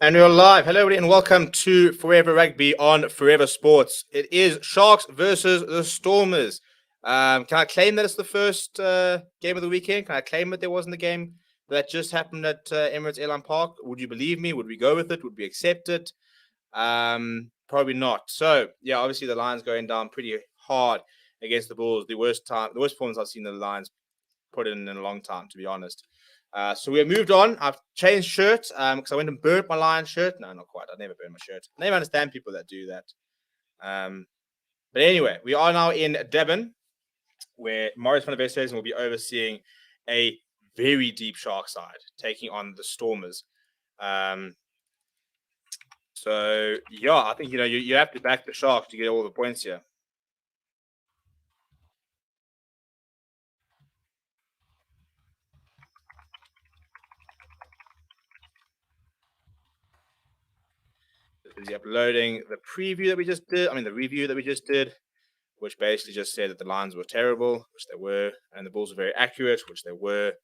And we're live. Hello, everybody, and welcome to Forever Rugby on Forever Sports. It is Sharks versus the Stormers. Can I claim that it's the first game of the weekend? Can I claim that there wasn't a game that just happened at Emirates Airline Park? Would you believe me? Would we go with it? Would we accept it? Probably not. So, yeah, obviously the Lions going down pretty hard against the Bulls. The worst performance I've seen the Lions put in a long time, to be honest. So we have moved on. I've changed shirts because I went and burnt my Lions shirt. No, not quite. I never burn my shirt. I never understand people that do that. But anyway, we are now in Devon, where Maurice van der Westhuizen will be overseeing a very deep Shark side, taking on the Stormers. So yeah, I think you have to back the Sharks to get all the points here. Busy uploading the preview that we just did. I mean, the review that we just did, which basically just said that the Lions were terrible, which they were, and the Bulls were very accurate, which they were.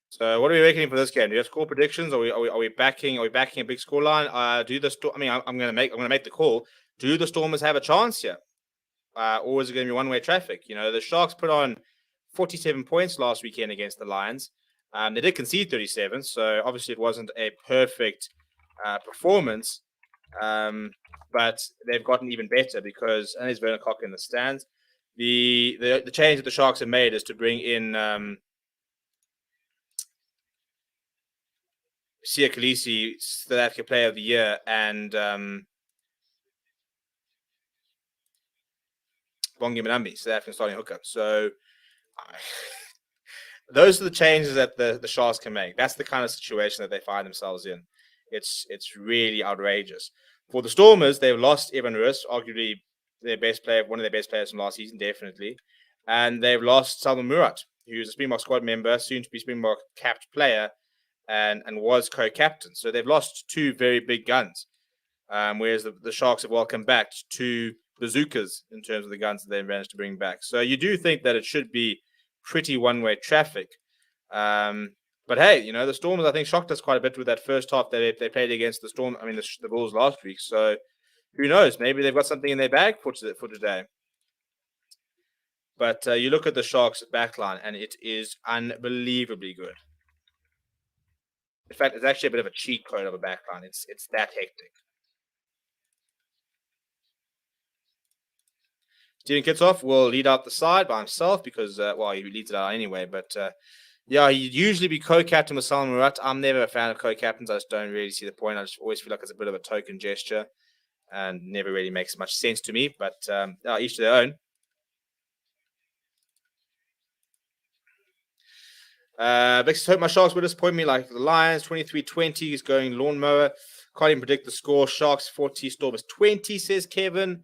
So, what are we making for this game? Do you have score predictions? Are we backing a big scoreline? I'm going to make the call. Do the Stormers have a chance here, or is it going to be one way traffic? The Sharks put on 47 points last weekend against the Lions. They did concede 37, so obviously it wasn't a perfect performance. But they've gotten even better because, and there's Werner Koch in the stands. The change that the Sharks have made is to bring in Sia Khaleesi, South Africa Player of the Year, and Bongi Mbambi, South African starting hooker. So those are the changes that the Sharks can make. That's the kind of situation that they find themselves in. It's really outrageous. For the Stormers, they've lost Evan Roos, arguably their best player, one of their best players from last season, definitely. And they've lost Salman Murat, who's a Springbok squad member, soon to be Springbok capped player, and was co-captain. So they've lost two very big guns. Whereas the Sharks have welcomed back two bazookas in terms of the guns that they've managed to bring back. So you do think that it should be pretty one-way traffic. But hey, the Stormers, I think, shocked us quite a bit with that first half that they played against the Bulls last week. So who knows? Maybe they've got something in their bag for today. But you look at the Sharks backline, and it is unbelievably good. In fact, it's actually a bit of a cheat code of a backline. It's that hectic. Steven Kitsoff will lead out the side by himself because, he leads it out anyway. But yeah, he'd usually be co-captain with Salman Murat. I'm never a fan of co-captains. I just don't really see the point. I just always feel like it's a bit of a token gesture and never really makes much sense to me. But each to their own. Vexus hope my Sharks will disappoint me like the Lions. 23-20 is going lawnmower. Can't even predict the score. Sharks 40, Stormers 20, says Kevin.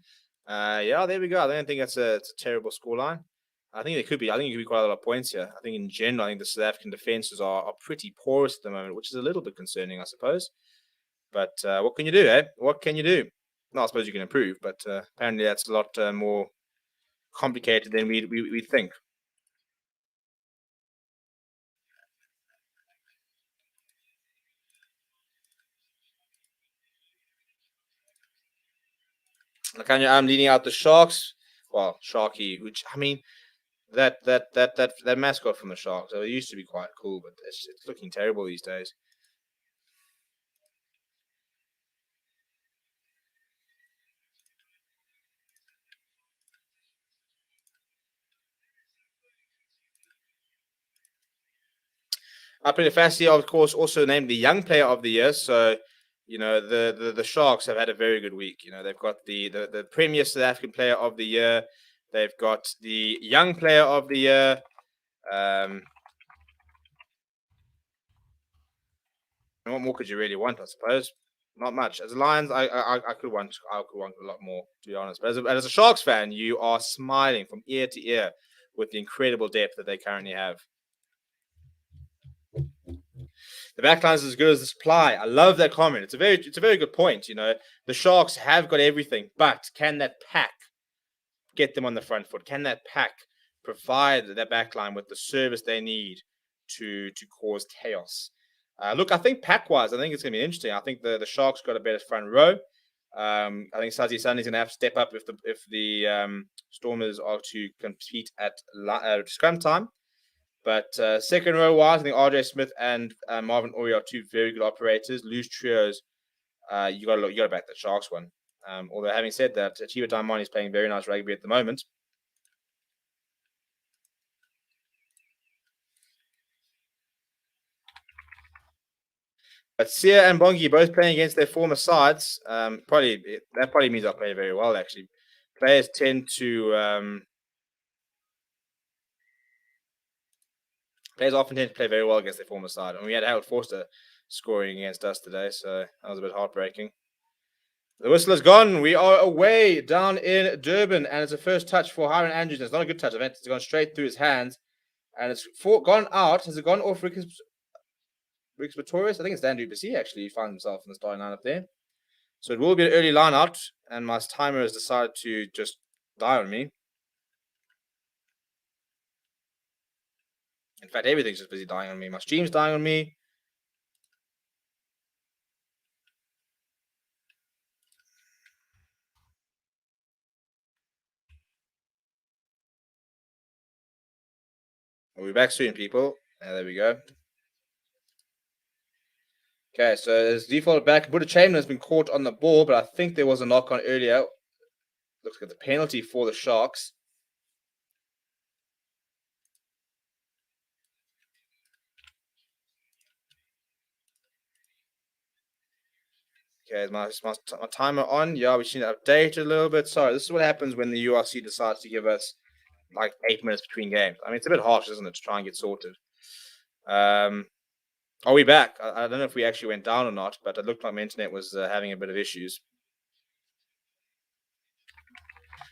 Yeah, there we go. I don't think it's a terrible scoreline. I think it could be quite a lot of points here. I think in general, I think the South African defenses are pretty porous at the moment, which is a little bit concerning, I suppose. But what can you do, eh? What can you do? No, I suppose you can improve, but apparently that's a lot more complicated than we think. I'm leading out the Sharks. Well, Sharky, which I mean, that mascot from the Sharks. It used to be quite cool, but it's looking terrible these days. Apelele Fassi, of course, also named the Young Player of the Year. So, the Sharks have had a very good week. They've got the Premier South African Player of the Year. They've got the Young Player of the Year. What more could you really want, I suppose? Not much. As a Lions, I could want a lot more, to be honest. But as a Sharks fan, you are smiling from ear to ear with the incredible depth that they currently have. The backline is as good as the supply. I love that comment. It's a very good point. You know, the Sharks have got everything, but can that pack get them on the front foot? Can that pack provide that backline with the service they need to cause chaos? Look, I think pack-wise, I think it's going to be interesting. I think the Sharks got a better front row. I think Sazi Sunny's going to have to step up if the Stormers are to compete at scrum time. But second row wise, I think RJ Smith and Marvin Ori are two very good operators. Loose trios, you got to back the Sharks one. Although having said that, Chiba Daimani is playing very nice rugby at the moment. But Sia and Bongi both playing against their former sides. That probably means I play very well. Actually, players tend to players often tend to play very well against their former side, and we had Harold Forster scoring against us today, so that was a bit heartbreaking. The whistle is gone. We are away down in Durban, and it's a first touch for Hiron Andrews. It's not a good touch. It's gone straight through his hands, and it's gone out. Has it gone off Rick's Pretorius? I think it's Dan Duplessis actually. He finds himself in the starting lineup there. So it will be an early line out, and my timer has decided to just die on me. In fact, everything's just busy dying on me. My stream's dying on me. We'll be back soon, people. There we go. Okay, so as default back, Buddha Chamberlain has been caught on the ball, but I think there was a knock on earlier. Looks like the penalty for the Sharks. Okay, is my timer on? Yeah, we should need to update it a little bit. Sorry, this is what happens when the URC decides to give us like 8 minutes between games. I mean, it's a bit harsh, isn't it, to try and get sorted. Are we back? I don't know if we actually went down or not, but it looked like my internet was having a bit of issues.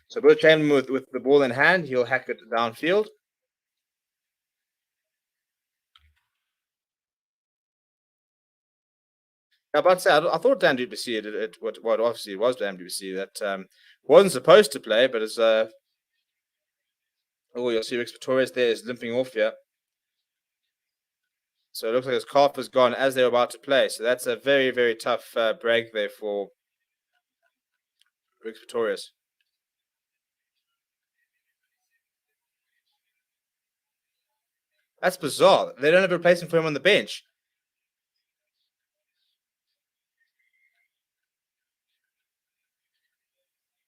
So Bill Chamberlain with the ball in hand, he'll hack it downfield. Now, but I thought Dan Duplessis did it. What obviously it was Dan Duplessis that wasn't supposed to play, but as you'll see Rex Pretorius there is limping off here. So it looks like his calf is gone as they were about to play. So that's a very, very tough break there for Rex Pretorius. That's bizarre. They don't have a replacement for him on the bench.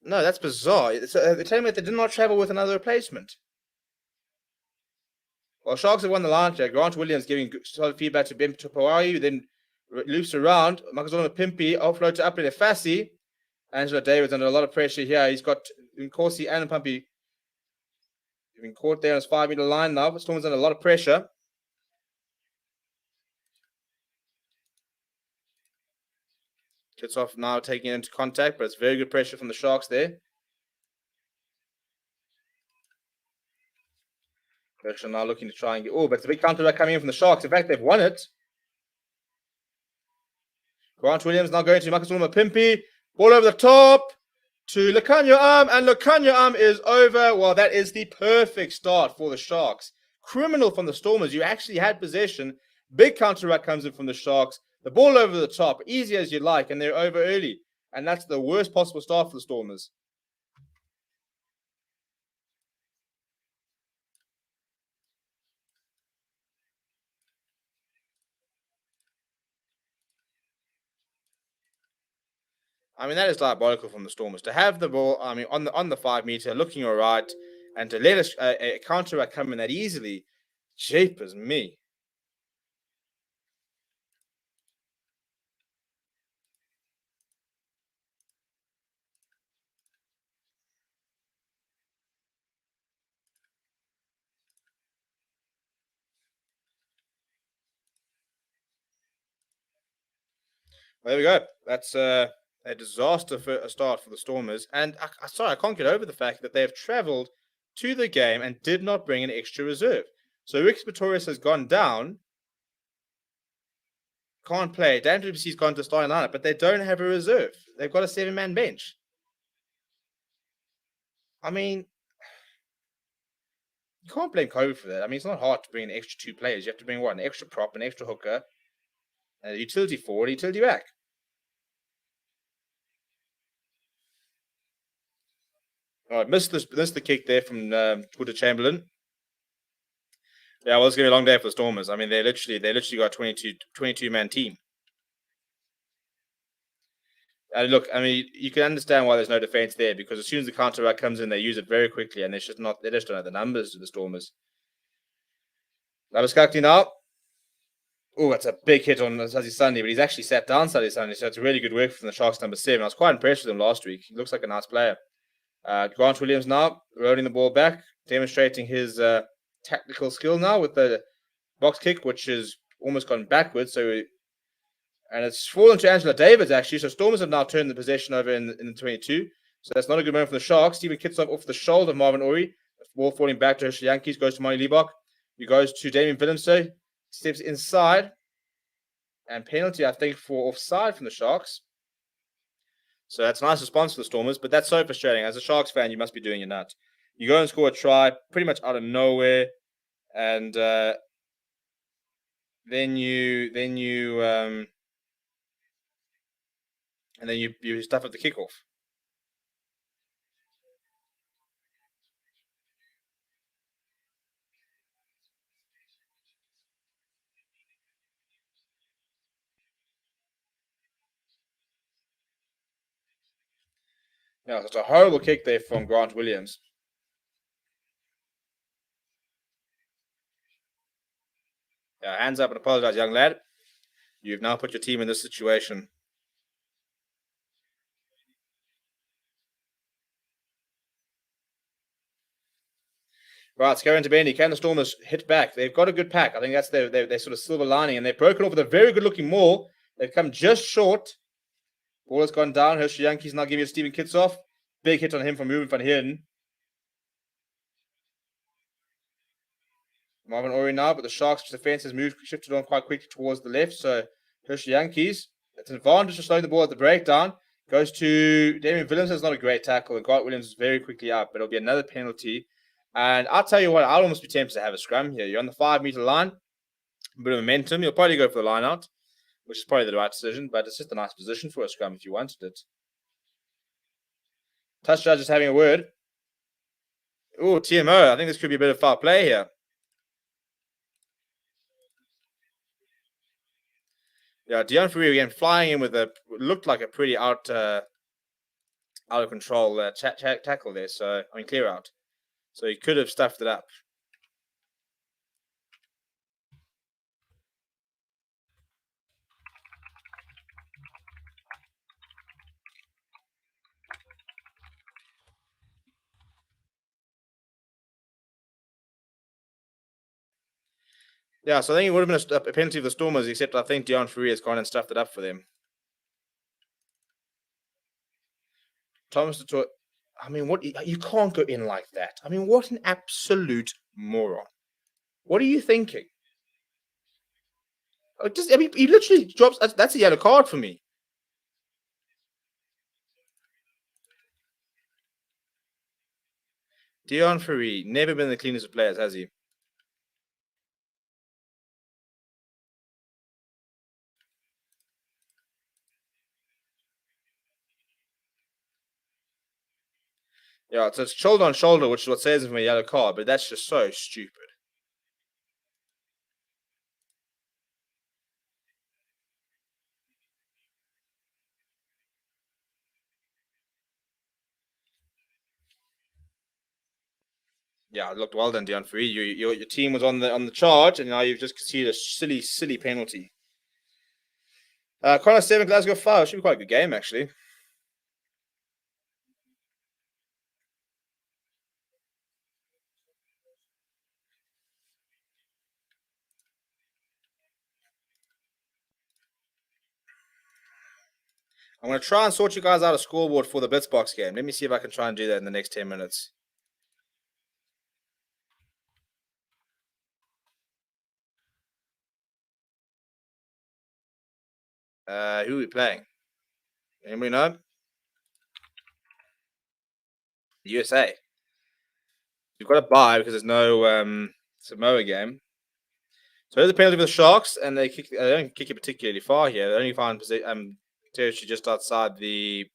No, that's bizarre. They're telling me that they did not travel with another replacement. Well, Sharks have won the line check. Grant Williams giving solid feedback to Ben Tupawari, then loops around. Makazona Pimpy offload to Upper Fassi. Angela Davis under a lot of pressure here. He's got Nkosi and Pumpy. He's been caught there on his 5-meter line now. Storm's under a lot of pressure. Gets off now, taking it into contact, but it's very good pressure from the Sharks there. Pressure now looking to try and get. Oh, but it's a big counter coming in from the Sharks. In fact, they've won it. Grant Williams now going to Makazuma Pimpy. Ball over the top to Lekanya Arm, and Lekanya Arm is over. Well, that is the perfect start for the Sharks. Criminal from the Stormers. You actually had possession. Big counter ruck comes in from the Sharks. The ball over the top, easy as you like, and they're over early. And that's the worst possible start for the Stormers. I mean, that is diabolical from the Stormers to have the ball. I mean, on the 5-meter, looking all right, and to let a counter ruck come in that easily. Jeepers me. There we go. That's a disaster for a start for the Stormers. And I can't get over the fact that they have travelled to the game and did not bring an extra reserve. So Rick Pretorius has gone down, can't play. Dan Duplessis has gone to starting lineup, but they don't have a reserve. They've got a 7-man bench. I mean, you can't blame Kobe for that. I mean, it's not hard to bring an extra 2 players. You have to bring what? An extra prop, an extra hooker, a utility forward, a utility back. All right, missed the kick there from Twitter Chamberlain. Yeah, well, it's gonna be a long day for the Stormers. I mean, they literally got 22-man team. Look, I mean, you can understand why there's no defense there because as soon as the counter rack comes in, they use it very quickly, and they just don't have the numbers to the Stormers. Labaskakti now. Oh, that's a big hit on Sazi Sunday, but he's actually sat down Sazi Sunday, so it's really good work from the Sharks number 7. I was quite impressed with him last week. He looks like a nice player. Grant Williams now rolling the ball back, demonstrating his tactical skill now with the box kick, which has almost gone backwards. And it's fallen to Angela Davids, actually. So Stormers have now turned the possession over in the 22. So that's not a good moment for the Sharks. Stephen Kitsov off the shoulder of Marvin Ori. Ball falling back to Herschel Yankees. Goes to Mani Liebach. He goes to Damien Willemse. Steps inside. And penalty, I think, for offside from the Sharks. So that's a nice response for the Stormers. But that's so frustrating. As a Sharks fan, you must be doing your nut. You go and score a try pretty much out of nowhere. And then you stuff at the kickoff. Yeah, it's a horrible kick there from Grant Williams. Yeah, hands up and apologize, young lad. You've now put your team in this situation. Right, Scarron to Bendy. Can the Stormers hit back? They've got a good pack. I think that's their sort of silver lining, and they've broken off with a very good looking maul. They've come just short. Ball has gone down. Herschel Yankees now giving it Stephen Kitsoff. Big hit on him from Ruben van Heerden. Marvin Ori now, but the Sharks' defense has shifted on quite quickly towards the left. So Herschel Yankees, it's an advantage to slowing the ball at the breakdown. Goes to Damien Williams. It's not a great tackle, and Grant Williams is very quickly up, but it'll be another penalty. And I'll tell you what, I'll almost be tempted to have a scrum here. You're on the 5-meter line, a bit of momentum. You'll probably go for the line out, which is probably the right decision, but it's just a nice position for a scrum if you wanted it. Touch judge is having a word. Oh, TMO. I think this could be a bit of foul play here. Yeah, Dion Ferreira again flying in with looked like a pretty out of control tackle there. So, I mean, clear out. So he could have stuffed it up. Yeah, so I think it would have been a penalty for the Stormers, except I think Dion Ferreira has gone and stuffed it up for them. Thomas Latour, I mean, what you can't go in like that. I mean, what an absolute moron. What are you thinking? I mean, he literally drops. That's a yellow card for me. Dion Ferreira, never been the cleanest of players, has he? Yeah, so it's shoulder on shoulder, which is what saves him from a yellow card, but that's just so stupid. Yeah, it looked well done, Dion Ferreira. Your team was on the charge, and now you've just conceded a silly penalty. Connor 7, Glasgow 5. Should be quite a good game, actually. I'm going to try and sort you guys out a scoreboard for the Blitzbox game. Let me see if I can try and do that in the next 10 minutes. Who are we playing? Anybody know? USA. We've got to buy because there's no Samoa game. So there's a penalty for the Sharks, and they don't kick it particularly far here. They only find territory just outside the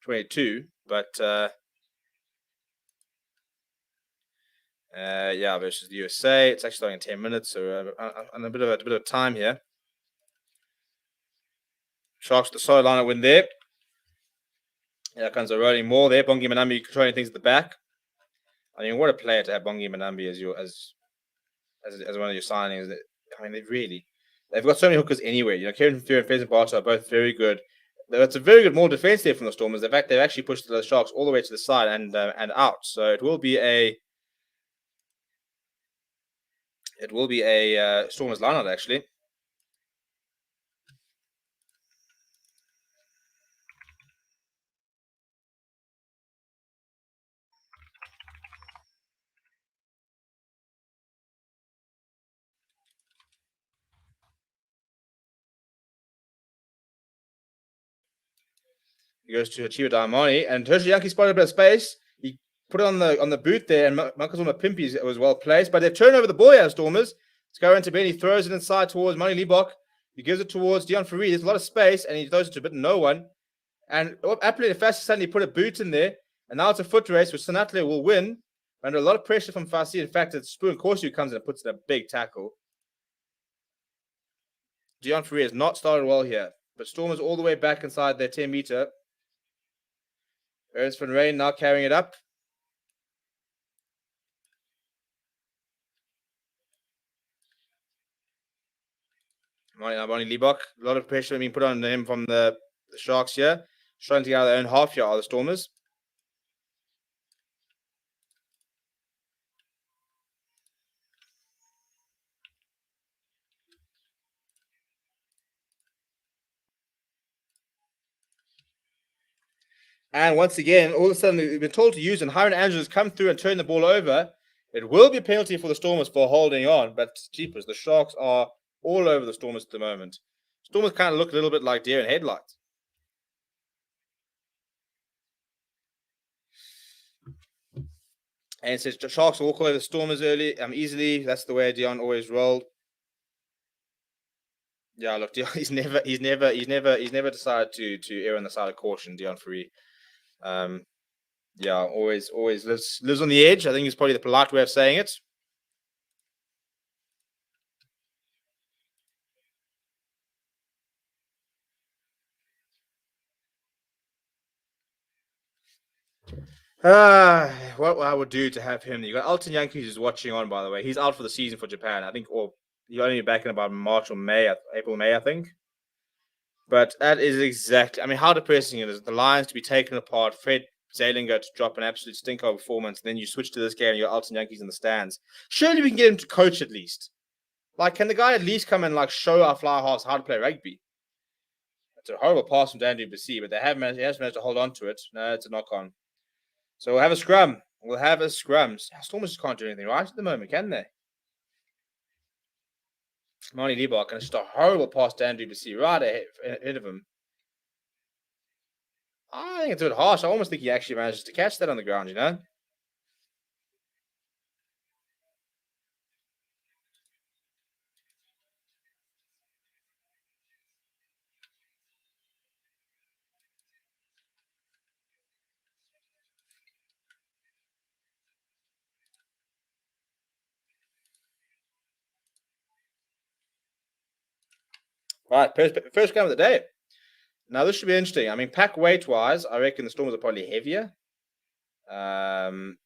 22. But yeah, versus the USA, it's actually starting in 10 minutes, so on a bit of time here. Sharks the solid line win there. Here comes a rolling more there. Bongi Manambi controlling things at the back. I mean, what a player to have Bongi Manambi as one of your signings. I mean, they've got so many hookers anywhere. You know, Kevin Fury and Pheasant Barter are both very good. It's a very good more defense there from the Stormers. In fact, they've actually pushed the Sharks all the way to the side and out. So it will be a Stormers lineout actually. He goes to Chiba Diamani, and Hershey Yankee spotted a bit of space. He put it on the boot there, and Marcus on the Pimpy was well placed. But they've turned over the ball here, Stormers. It's going to Ben. He throws it inside towards Money Liebach. He gives it towards Dion Farid. There's a lot of space, and he throws it to a bit of no one. And Appley, the fastest suddenly put a boot in there, and now it's a foot race, which Sanatle will win. Under a lot of pressure from Fassi. In fact, it's Spoon Corsu comes in and puts in a big tackle. Dion Farid has not started well here, but Stormers all the way back inside their 10-meter. Ernst van Rijn now carrying it up. Bonnie Liebach. A lot of pressure being put on him from the Sharks here. Trying to get out of their own half here are the Stormers. And once again, all of a sudden, we've been told to use, and Hiron Andrews come through and turn the ball over. It will be a penalty for the Stormers for holding on, but jeepers, the Sharks are all over the Stormers at the moment. Stormers kind of look a little bit like deer in headlights. And it says the Sharks will walk away the Stormers early, easily. That's the way Dion always rolled. Yeah, look, Dion, he's never decided to err on the side of caution, Dion Free. Yeah, always lives on the edge. I think is probably the polite way of saying it. What I would do to have him. You got Alton Yankees who's watching on, by the way. He's out for the season for Japan, I think, or he'll only be back in about March or May, April, May, I think. But that is exactly, I mean, how depressing it is. The Lions to be taken apart, Fred Zalinger to drop an absolute stinker performance, and then you switch to this game and you got Alton Yankees in the stands. Surely we can get him to coach at least. Like, can the guy at least come and like show our fly halves how to play rugby? It's a horrible pass from Dandy Bassi, but he has managed to hold on to it. No, it's a knock on. So we'll have a scrum. Stormers just can't do anything right at the moment, can they? Marnie Liebach, and it's just a horrible pass to Andrew Bassi right ahead of him. I think it's a bit harsh. I almost think he actually manages to catch that on the ground, you know? Right, first game of the day. Now, this should be interesting. I mean, pack weight-wise, I reckon the Stormers are probably heavier. Actually,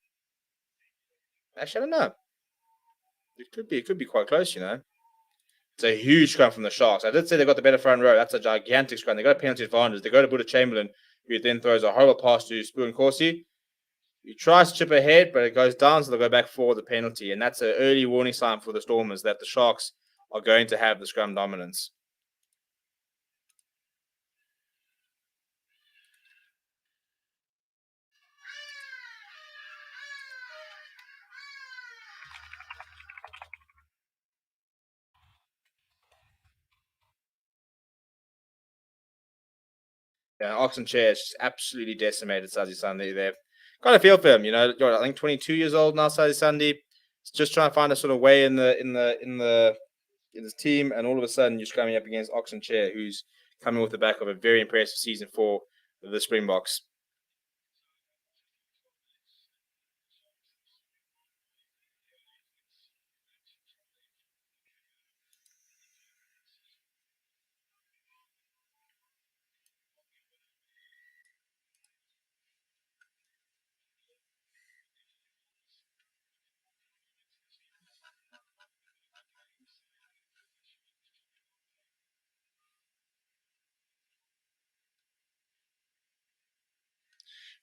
I don't know. It could be quite close, you know. It's a huge scrum from the Sharks. I did say they got the better front row. That's a gigantic scrum. They got a penalty advantage. They go to Buddha Chamberlain, who then throws a horrible pass to Spoon Corsi. He tries to chip ahead, but it goes down, so they'll go back for the penalty. And that's an early warning sign for the Stormers that the Sharks are going to have the scrum dominance. Yeah, Oxen Chair is just absolutely decimated Sazi Sunday. They've got a feel for him. I think 22 years old now, Sazi Sunday. Just trying to find a sort of way in his team, and all of a sudden you're coming up against Oxen Chair, who's coming with the back of a very impressive season for the Springboks.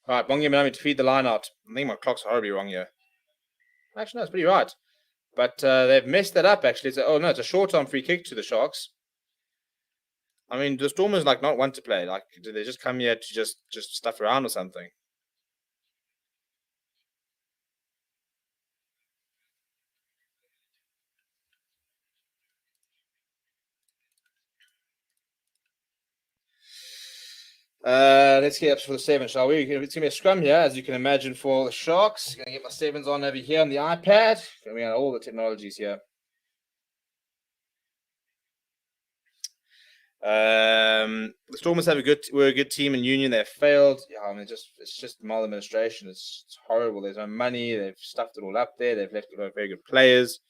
All right, Bongi Manami to feed the line out. I think my clock's horribly wrong here. Actually, no, it's pretty right. But they've messed that up, actually. It's a short-arm free kick to the Sharks. I mean, the Stormers not want to play. Do they just come here to just stuff around or something? Let's get up for the 7, shall we? It's going to be a scrum here, as you can imagine, for the Sharks. Going to get my 7s on over here on the iPad. We got all the technologies here. The Stormers were a good team in Union. They've failed. Yeah, I mean, it's just maladministration. It's horrible. There's no money. They've stuffed it all up there. They've left very good players.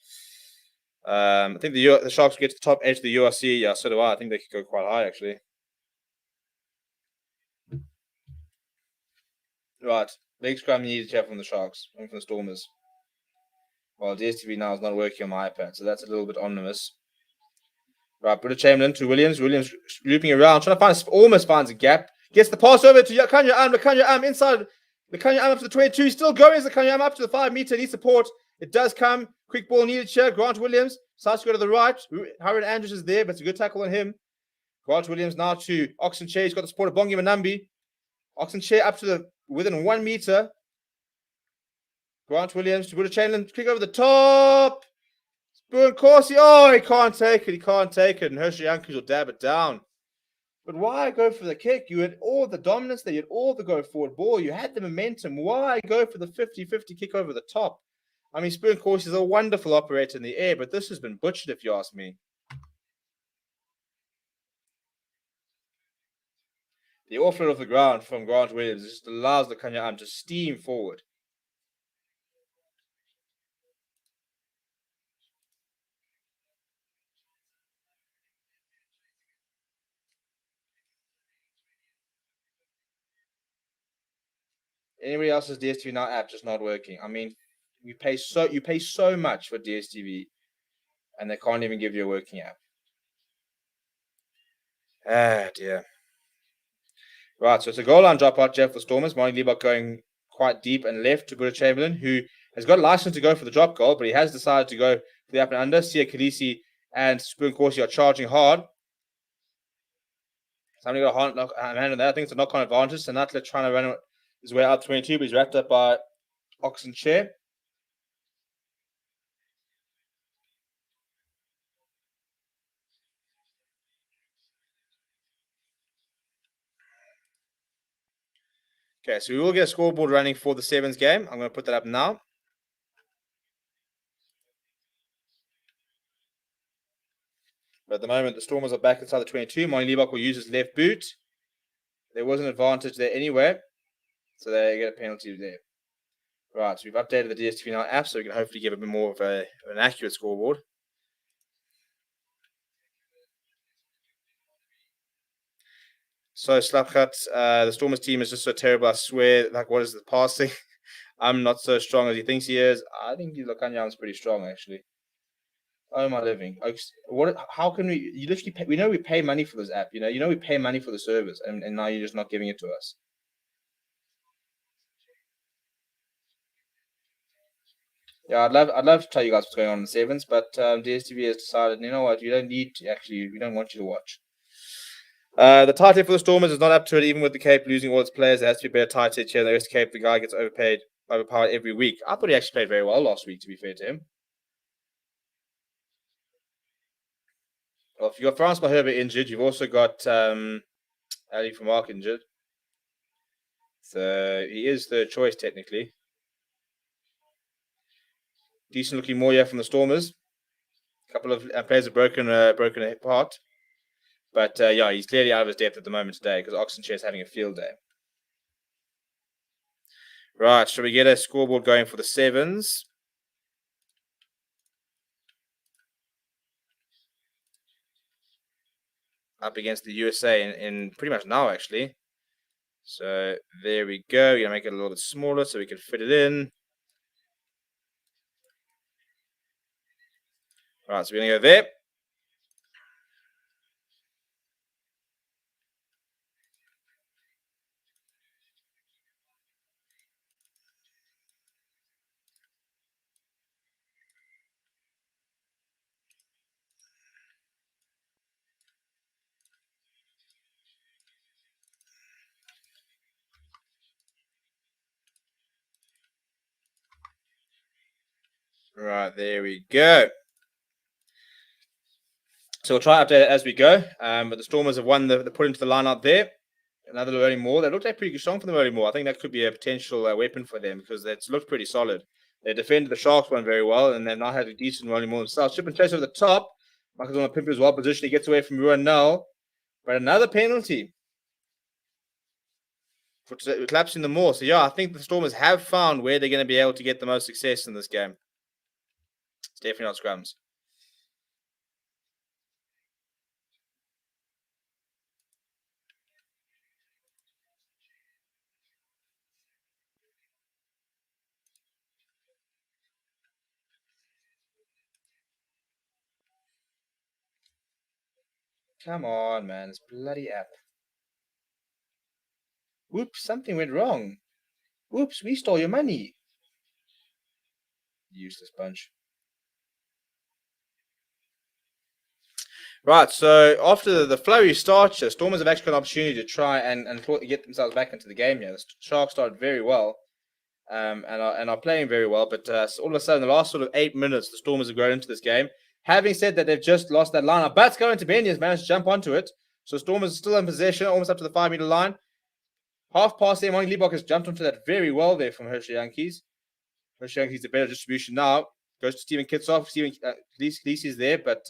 I think the Sharks will get to the top edge of the URC. Yeah, so do I. I think they could go quite high, actually. Right. Big scrum needed to have from the Sharks and from the Stormers. Well, DSTV now is not working on my iPad, so that's a little bit ominous. Right, Britta Chamberlain to Williams. Williams looping around, trying to almost finds a gap. Gets the pass over to Lakanya inside. Lakanya up to the 22. Still going as Lakanya up to the 5 meter. Needs support. It does come. Quick ball needed here. Grant Williams starts to go to the right. Harold Andrews is there, but it's a good tackle on him. Grant Williams now to Oxenchair. He's got the support of Bongi Manambi. Oxenchair up to within 1 meter. Grant Williams to Britta Chamberlain. Kick over the top. Spoon Corsi, he can't take it. He can't take it. And Hershey Yankees will dab it down. But why go for the kick? You had all the dominance there. You had all the go forward ball. You had the momentum. Why go for the 50-50 kick over the top? I mean, Spoon Corsi is a wonderful operator in the air, but this has been butchered, if you ask me. The offload of the ground from Grant Williams just allows the Kanya arm to steam forward. Anybody else's DSTV Now app just not working. I mean, you pay so much for DSTV, and they can't even give you a working app. Ah, dear. Right, so it's a goal line dropout, Jeff, for Stormers. Martin Liebach going quite deep and left to Britta Chamberlain, who has got a license to go for the drop goal, but he has decided to go for the up and under. Sia Khaleesi and Spoon Corsi are charging hard. Somebody got a hand on that. I think it's a knock-on advantage. So Natla trying to run his way out 22, but he's wrapped up by Oxenchair. Okay, so we will get a scoreboard running for the Sevens game. I'm going to put that up now. But at the moment, the Stormers are back inside the 22. Martin Liebach will use his left boot. There was an advantage there anyway, so they get a penalty there. Right, so we've updated the DSTV Now app, so we can hopefully give a bit more of an accurate scoreboard. So Slapcut, the Stormers team is just so terrible. I swear, what is the passing? I'm not so strong as he thinks he is. I think Lakanyam's pretty strong, actually. Oh my living! How can we? You literally pay, we know we pay money for this app. You know we pay money for the service, and now you're just not giving it to us. Yeah, I'd love to tell you guys what's going on in the Sevens, but DSTV has decided, you know what, you don't need to actually, we don't want you to watch. The tight head for the Stormers is not up to it, even with the Cape losing all its players. There has to be a better tight head here. The rest Cape, the guy gets overpowered every week. I thought he actually played very well last week, to be fair to him. Well, if you've got France Maherba injured, you've also got Ali from Mark injured. So he is third choice technically. Decent looking more here from the Stormers. A couple of players have broken apart. But yeah, he's clearly out of his depth at the moment today because Oxenchair is having a field day. Right, shall we get a scoreboard going for the sevens? Up against the USA in pretty much now, actually. So there we go. We're going to make it a little bit smaller so we can fit it in. Right, so we're going to go there. Right, there we go. So we'll try to update it as we go. But the Stormers have won the put into the line out there. Another early more. That looked like pretty good strong for them early more. I think that could be a potential weapon for them because that's looked pretty solid. They defended the Sharks one very well, and they've now had a decent early more themselves. Chip and chase over the top. Michael's on a pimp as well position. He gets away from Ruan now. But another penalty for collapsing the more. So yeah, I think the Stormers have found where they're going to be able to get the most success in this game. It's definitely not scrums. Come on, man. This bloody app. Whoops, something went wrong. Whoops, we stole your money. Useless bunch. Right, so after the flurry starts, Stormers have actually got an opportunity to try and get themselves back into the game here. The Sharks started very well and are playing very well, but all of a sudden, the last sort of 8 minutes, the Stormers have grown into this game. Having said that, they've just lost that line. Bats going to Benny has managed to jump onto it. So Stormers are still in possession, almost up to the 5-meter line. Half past there, Moni Liebach has jumped onto that very well there from Hershey Yankees. Hershey Yankees a better distribution now. Goes to Stephen Kitsoff. Stephen Lisi is there, but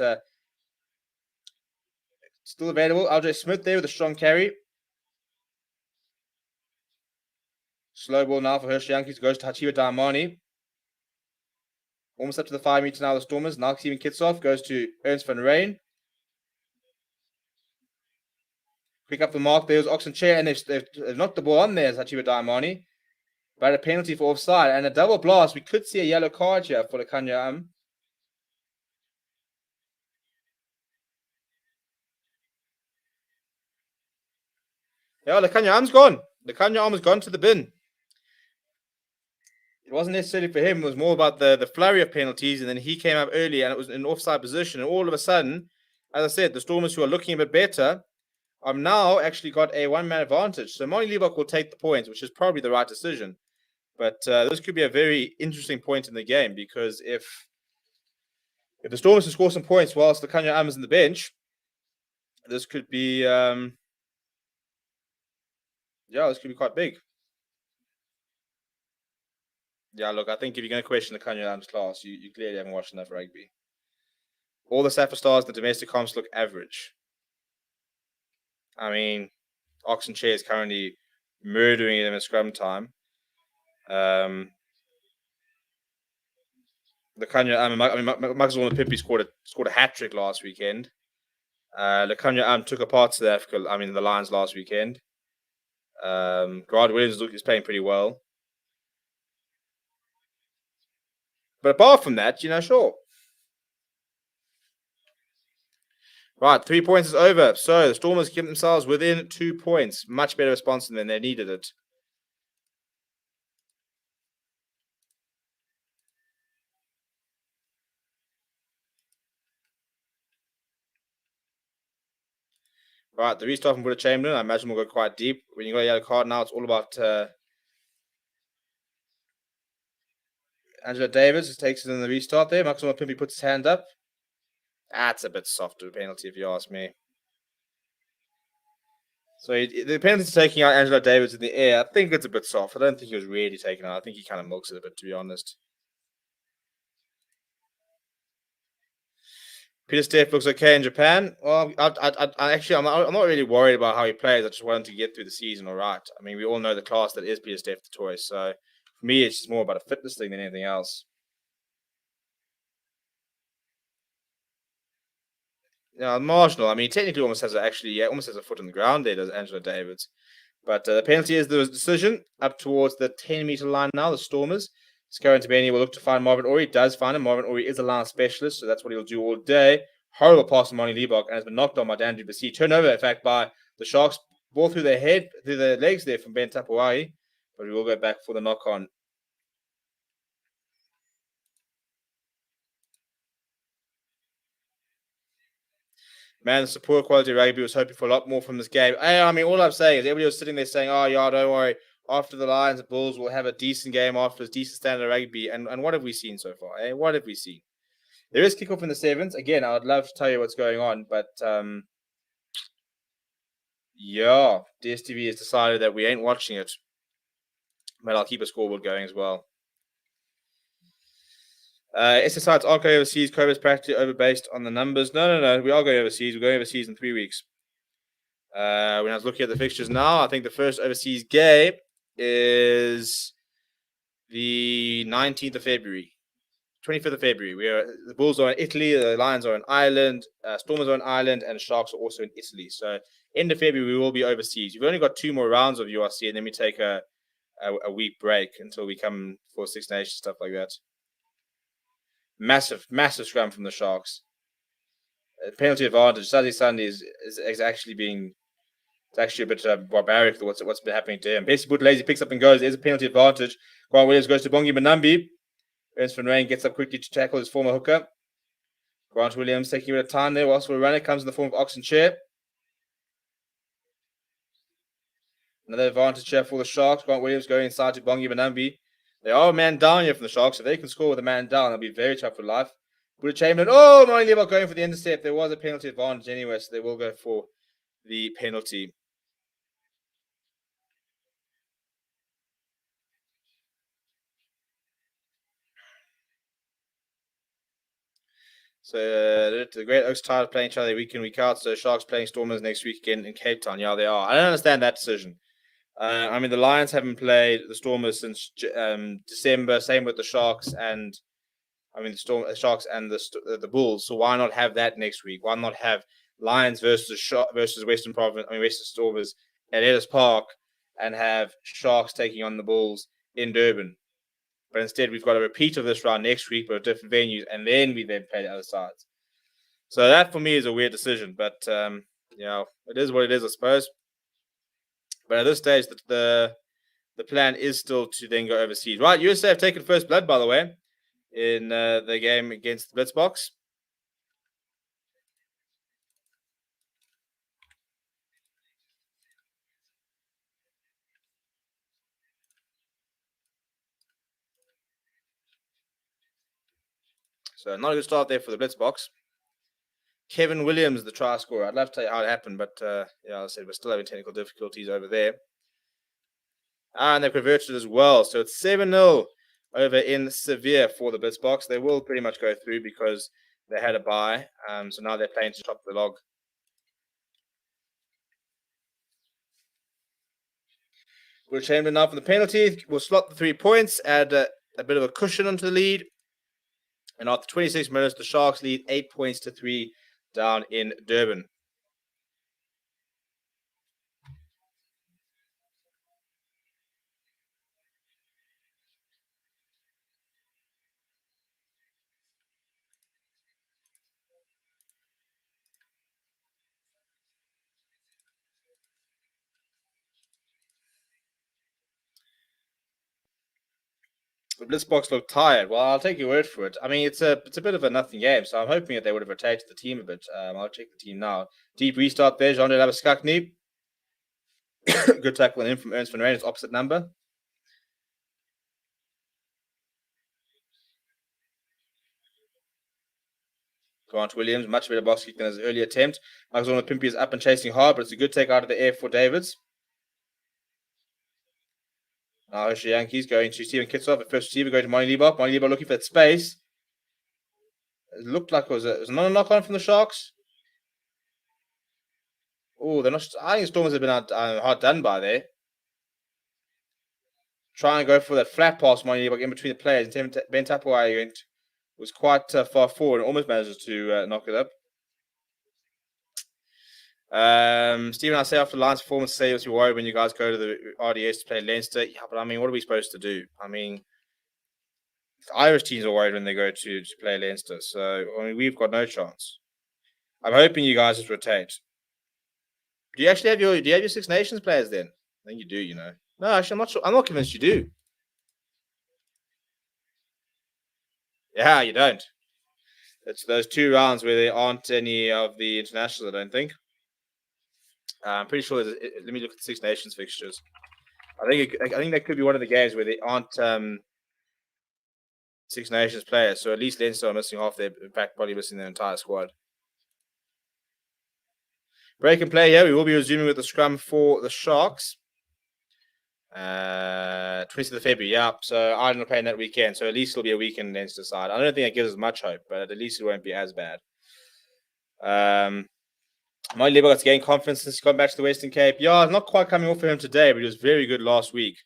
still available. Aldrich Smith there with a strong carry. Slow ball now for Hershey Yankees. Goes to Hachiba Diamani. Almost up to the 5 meter now, the Stormers. Now Stephen Kitsoff goes to Ernst van Rijn. Quick up the mark. There's Oxenchair, and they've knocked the ball on there as Hachiba Diamani. But a penalty for offside and a double blast. We could see a yellow card here for the Kanya Yeah, the Kanya Am's gone. The Kanya Am has gone to the bin. It wasn't necessarily for him. It was more about the flurry of penalties, and then he came up early, and it was in an offside position. And all of a sudden, as I said, the Stormers, who are looking a bit better, have now actually got a one-man advantage. So Moni Liebach will take the points, which is probably the right decision. But this could be a very interesting point in the game because if the Stormers can score some points whilst the Kanya Am is in the bench, this could be this could be quite big. Yeah, look, I think if you're going to question the Kanya Am's class, you clearly haven't watched enough rugby. All the Sapphire Stars in the domestic comps look average. I mean, Oxenchair is currently murdering them in scrum time. The Kanya Am, Marcus Pippy scored a hat trick last weekend. The Kanya Am took apart South Africa. I mean, the Lions last weekend. Grant Williams is playing pretty well. But apart from that, sure. Right, 3 points is over. So the Stormers keep themselves within 2 points. Much better response than they needed it. Right, the restart from Buddha Chamberlain, I imagine will go quite deep. When you got a yellow card now, it's all about Angela Davis takes it in the restart there. Maximo Pimpy puts his hand up. That's a bit soft of a penalty, if you ask me. So the penalty taking out Angelo Davids in the air, I think it's a bit soft. I don't think he was really taken out. I think he kind of milks it a bit, to be honest. Peter Steph looks okay in Japan. Well, I'm not really worried about how he plays. I just want him to get through the season all right. I mean, we all know the class that is Peter Steph the toy. So for me, it's just more about a fitness thing than anything else. Yeah, marginal. I mean, he technically almost has almost has a foot on the ground there, does Angelo Davids. But the penalty is the decision up towards the 10-meter line now. The Stormers. Scarron Tabeni will look to find Marvin Ori. Does find him. Marvin Ori is a line specialist, so that's what he'll do all day. Horrible pass from Monty Liebach and has been knocked on by Dandri Bassi. Turnover, in fact, by the Sharks. Ball through their legs there from Ben Tapuai. But we will go back for the knock on. Man, it's a poor quality rugby. Was hoping for a lot more from this game. I mean, all I'm saying is everybody was sitting there saying, "Oh, yeah, don't worry. After the Lions and Bulls, we'll have a decent game after this decent standard of rugby." And what have we seen so far? What have we seen? There is kickoff in the sevens. Again, I would love to tell you what's going on, but yeah, DSTV has decided that we ain't watching it. But I'll keep a scoreboard going as well. SSI's aren't going overseas. Cobra's practically over based on the numbers. No. We are going overseas. We're going overseas in 3 weeks. When I was looking at the fixtures now, I think the first overseas game is the 19th of February. 25th of February. The Bulls are in Italy, the Lions are in Ireland, Stormers are in Ireland, and Sharks are also in Italy. So end of February, we will be overseas. We've only got 2 more rounds of URC, and then we take a week break until we come for Six Nations, stuff like that. Massive scrum from the Sharks. Penalty advantage. Saturday Sunday is actually being. It's actually a bit barbaric what's been happening to him. Basically, Lazy picks up and goes. There's a penalty advantage. Grant Williams goes to Bongi Manambi. Ernst van Rijn gets up quickly to tackle his former hooker. Grant Williams taking a bit of time there whilst we're running. Comes in the form of Oxen Chair. Another advantage here for the Sharks. Grant Williams going inside to Bongi Manambi. They are a man down here from the Sharks. If they can score with a man down, they'll be very tough for life. Buddha Chamberlain. Oh, Monty Liebach going for the intercept. There was a penalty advantage anyway, so they will go for the penalty. So the Great Oaks tired of playing each other week in, week out. So Sharks playing Stormers next week again in Cape Town. Yeah, they are. I don't understand that decision. I mean, the Lions haven't played the Stormers since December. Same with the Sharks and the Sharks and the Bulls. So why not have that next week? Why not have Lions versus Western Province? Western Stormers at Ellis Park, and have Sharks taking on the Bulls in Durban. But instead, we've got a repeat of this round next week, but at different venues, and then we play the other sides. So that for me is a weird decision, but it is what it is, I suppose. But at this stage, the plan is still to then go overseas. Right, USA have taken first blood, by the way, in the game against the Blitzboks. So not a good start there for the Blitzboks. Kevin Williams, the try scorer. I'd love to tell you how it happened, but as I said, we're still having technical difficulties over there. And they've converted as well. So it's 7-0 over in Severe for the Blitzboks. They will pretty much go through because they had a bye. So now they're playing to top the log. Will Chamberlain now for the penalty. Will slot the 3 points, add a bit of a cushion onto the lead. And after 26 minutes, the Sharks lead 8 points to 3 down in Durban. The Blitzboks look tired. Well, I'll take your word for it. I mean, it's a bit of a nothing game, so I'm hoping that they would have rotated the team a bit. I'll check the team now. Deep restart there, Jean de Labaskakny. Good tackle in from Ernst van Rijn, opposite number. Grant Williams, much better box kick than his earlier attempt. Michael Pimpy is up and chasing hard, but it's a good take out of the air for Davids. Now Hershey Yankees going to Stephen Kitsoff. At first receiver going to Monty Liebach. Monty Liebach looking for that space. It looked like it was another knock on from the Sharks. Oh, they're not. I think Stormers have been hard done by there. Try and go for that flat pass, Monty Liebach in between the players. Ben Tapawai was quite far forward and almost manages to knock it up. Stephen, I say after Lions' performance, say you're worried when you guys go to the RDS to play Leinster. Yeah, but I mean, what are we supposed to do? I mean, the Irish teams are worried when they go to play Leinster. So, I mean, we've got no chance. I'm hoping you guys just rotate. Do you actually have your Six Nations players then? I think you do, you know. No, actually, I'm not sure. I'm not convinced you do. Yeah, you don't. It's those 2 rounds where there aren't any of the internationals, I don't think. I'm pretty sure. Let me look at the Six Nations fixtures. I think that could be one of the games where there aren't Six Nations players. So at least Leinster are missing half their, in fact, probably missing their entire squad. Break and play here. We will be resuming with the scrum for the Sharks. 20th of February, yeah. So Ireland are playing that weekend. So at least it'll be a weekend Leinster side. I don't think that gives us much hope, but at least it won't be as bad. Mike Lieber got to gain confidence since he got back to the Western Cape. Yeah, not quite coming off for him today, but he was very good last week.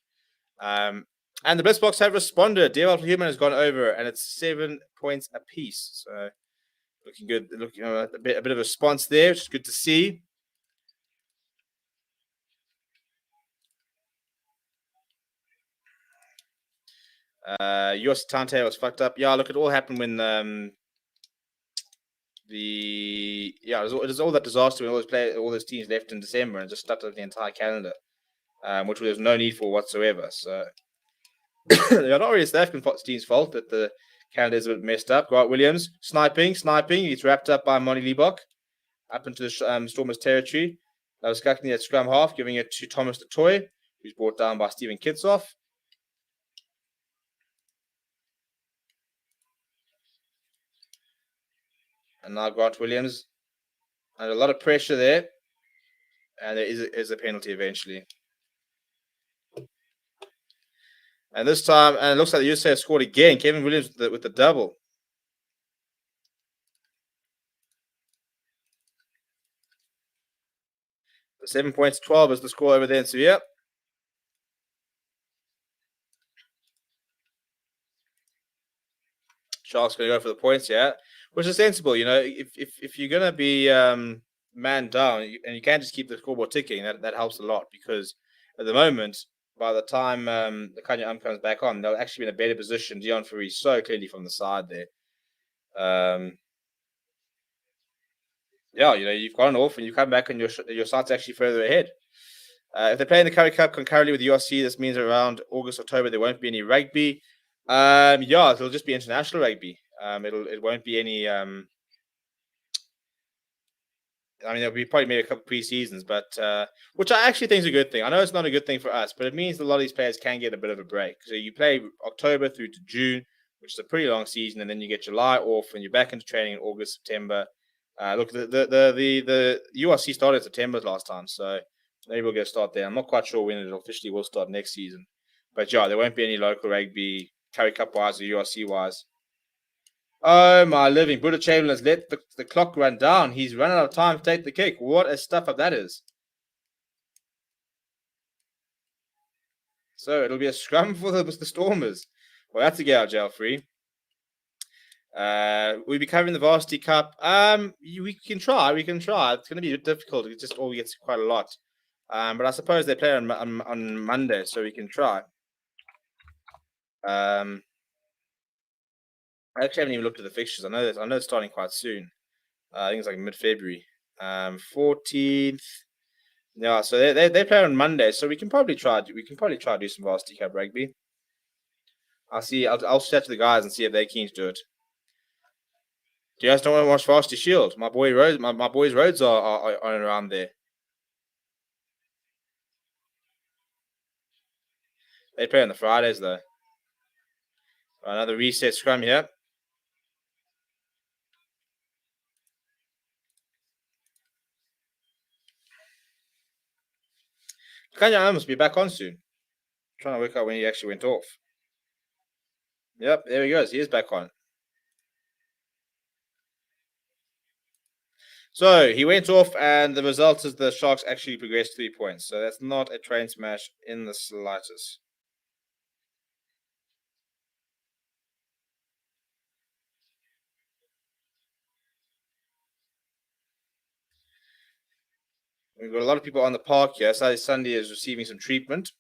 And the Blitzboks have responded. Deval for Human has gone over, and it's 7 points apiece. So looking good. Looking a bit of a response there, which is good to see. URC Tante was fucked up. Yeah, look, it all happened when it was all that disaster when all those teams left in December and just stuck up the entire calendar, which there was no need for whatsoever. So they're not really South African team's fault that the calendar is a bit messed up. Grant Williams sniping. He's wrapped up by Monty Liebach up into the Stormers territory. That was Skakni at scrum half, giving it to Thomas du Toit, who's brought down by Stephen Kitsoff. And now Grant Williams. And a lot of pressure there. And there is a penalty eventually. And this time, and it looks like the USA have scored again. Kevin Williams with the double. The 7 points, 12 is the score over there in Sevilla. Sharks going to go for the points, yeah, which is sensible. You know, if you're going to be man down and you can't just keep the scoreboard ticking, that helps a lot because at the moment, by the time the Kanye comes back on, they'll actually be in a better position. Dion Ferry so clearly from the side there. Yeah, you know, you've gone off and you come back and your side's actually further ahead. If they're playing the Currie Cup concurrently with the URC, this means around August, October, there won't be any rugby. Yeah, it'll just be international rugby. It won't be any. I mean, there'll be probably maybe a couple pre-seasons, but which I actually think is a good thing. I know it's not a good thing for us, but it means a lot of these players can get a bit of a break. So you play October through to June, which is a pretty long season, and then you get July off, and you're back into training in August, September. Look, the URC started in September last time, so maybe we'll get a start there. I'm not quite sure when it officially will start next season, but yeah, there won't be any local rugby, Currie Cup wise or URC wise. Oh my living! Buddha Chamberlain's let the clock run down. He's run out of time to take the kick. What a stuff up that is! So it'll be a scrum for the Stormers. Well, that's a get out jail free. We'll be covering the Varsity Cup. We can try. It's going to be difficult. It just all gets quite a lot. But I suppose they play on Monday, so we can try. I actually haven't even looked at the fixtures. I know it's starting quite soon. I think it's like mid-February. 14th. Yeah, so they play on Monday, so we can probably try. We can probably try to do some Varsity Cup rugby. I'll chat to the guys and see if they're keen to do it. Do you guys don't want to watch Varsity Shield? My boys' roads are around there. They play on the Fridays though. Another reset scrum here. Kanye must be back on soon. Trying to work out when he actually went off. Yep, there he goes. He is back on. So he went off, and the result is the Sharks actually progressed 3 points. So that's not a train smash in the slightest. We've got a lot of people on the park here. Saturday Sunday is receiving some treatment.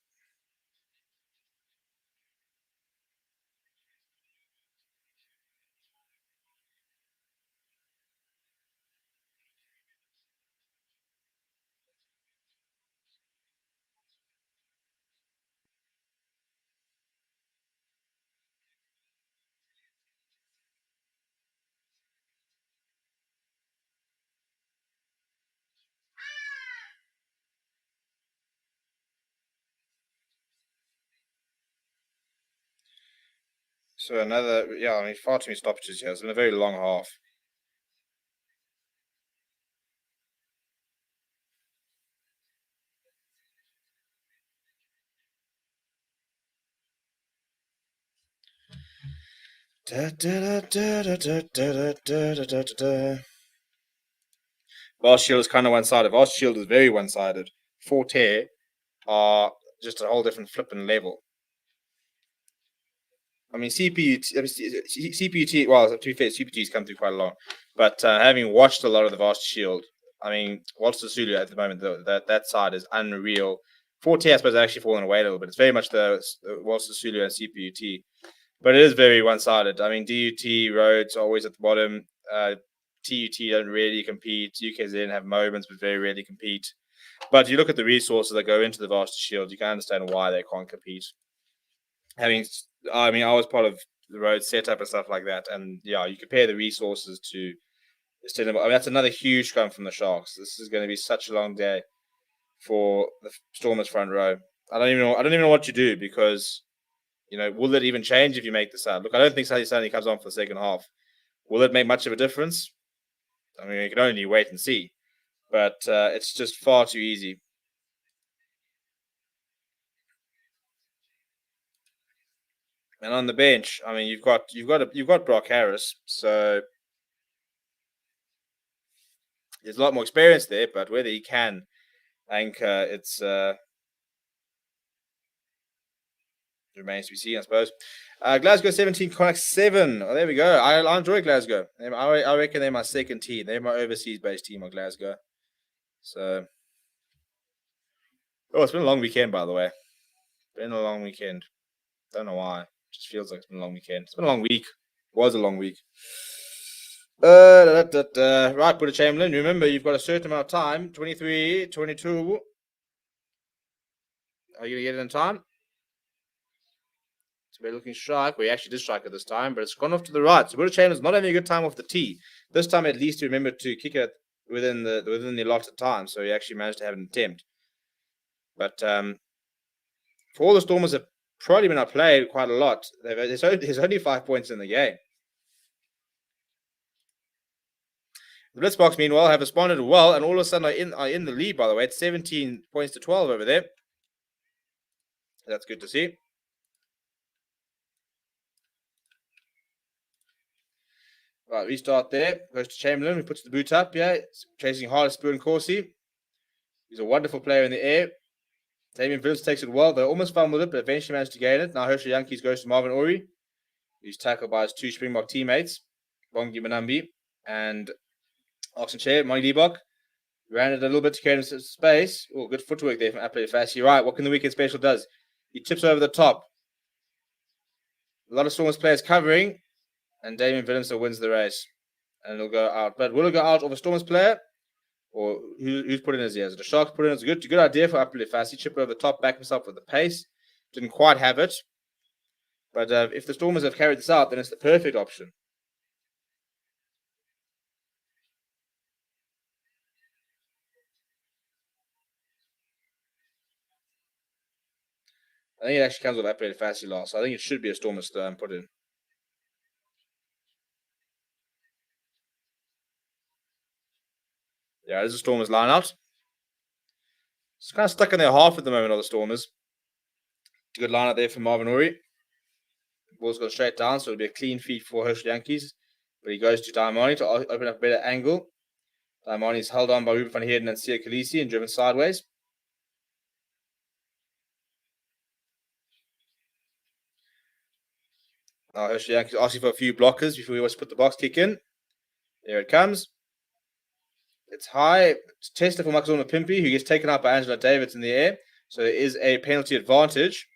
So another, far too many stoppages here. It's been a very long half. Vast Shield is kind of one-sided. Vast Shield is very one-sided. Forte are just a whole different flipping level. I mean, CPUT. Well, to be fair, CPG's come through quite a lot. But having watched a lot of the Vast Shield, I mean, Walter Sulu at the moment, that side is unreal. Forte, I suppose, actually fallen away a little bit. It's very much the Walter Sulu and CPUT. But it is very one-sided. I mean, DUT, Rhodes are always at the bottom. TUT don't really compete. UKZN have moments, but very rarely compete. But you look at the resources that go into the Vast Shield, you can understand why they can't compete. I was part of the road setup and stuff like that, and yeah, you compare the resources to that's another huge scrum from the Sharks. This is going to be such a long day for the Stormers front row. I don't even know what to do because will it even change if you make this out? Look, I don't think Sally Sunday comes on for the second half. Will it make much of a difference? I mean, you can only wait and see. But it's just far too easy. And on the bench, I mean, you've got Brock Harris, so there's a lot more experience there. But whether he can anchor, it's remains to be seen, I suppose. Glasgow 17, Connacht 7. Oh, there we go. I enjoy Glasgow. I reckon they're my second team. They're my overseas-based team of Glasgow. So, it's been a long weekend, by the way. Been a long weekend. Don't know why. Just feels like it's been a long weekend. It's been a long week. It was a long week. Right, Buddha Chamberlain. Remember, you've got a certain amount of time. 23, 22. Are you going to get it in time? It's a very looking strike. We actually did strike it this time, but it's gone off to the right. So Buddha Chamberlain's not having a good time off the tee. This time, at least, he remembered to kick it within the allotted time. So he actually managed to have an attempt. But for all the Stormers have probably been outplayed quite a lot. There's only 5 points in the game. The Blitzboks, meanwhile, have responded well, and all of a sudden are in the lead, by the way. It's 17 points to 12 over there. That's good to see. Right, restart there. Goes to Chamberlain, who puts the boot up, chasing hard as Spur and Corsi. He's a wonderful player in the air. Damien Phillips takes it well. They almost fumbled it, but eventually managed to gain it. Now Herschel Yankees goes to Marvin Ori, who's tackled by his two Springbok teammates, Bongi Manambi and Oxenchair. Monty Debok ran it a little bit to create some space. Oh, good footwork there from Apple Fast. You're right. What can the weekend special does? He tips over the top. A lot of Stormers players covering, and Damien Willemse wins the race. And it'll go out. But will it go out of a Stormers player? Or who's put in his ears? The Sharks put in. It's a good idea for Apple Fast. He chipped over the top, back himself with the pace. Didn't quite have it. But if the Stormers have carried this out, then it's the perfect option. I think it actually comes with Apple Fast last. So I think it should be a Stormers put in. Yeah, this is a Stormers line out. It's kind of stuck in their half at the moment, all the Stormers. Good line out there from Marvin Ori. Ball's gone straight down, so it'll be a clean feed for Herschel Yankees. But he goes to Diamani to open up a better angle. Diamani's held on by Ruben van Heerden and Sia Khaleesi and driven sideways. Now Herschel Yankees asking for a few blockers before he wants to put the box kick in. There it comes. It's high. It's tested for Makazona Pimpy, who gets taken out by Angela Davids in the air. So there is a penalty advantage.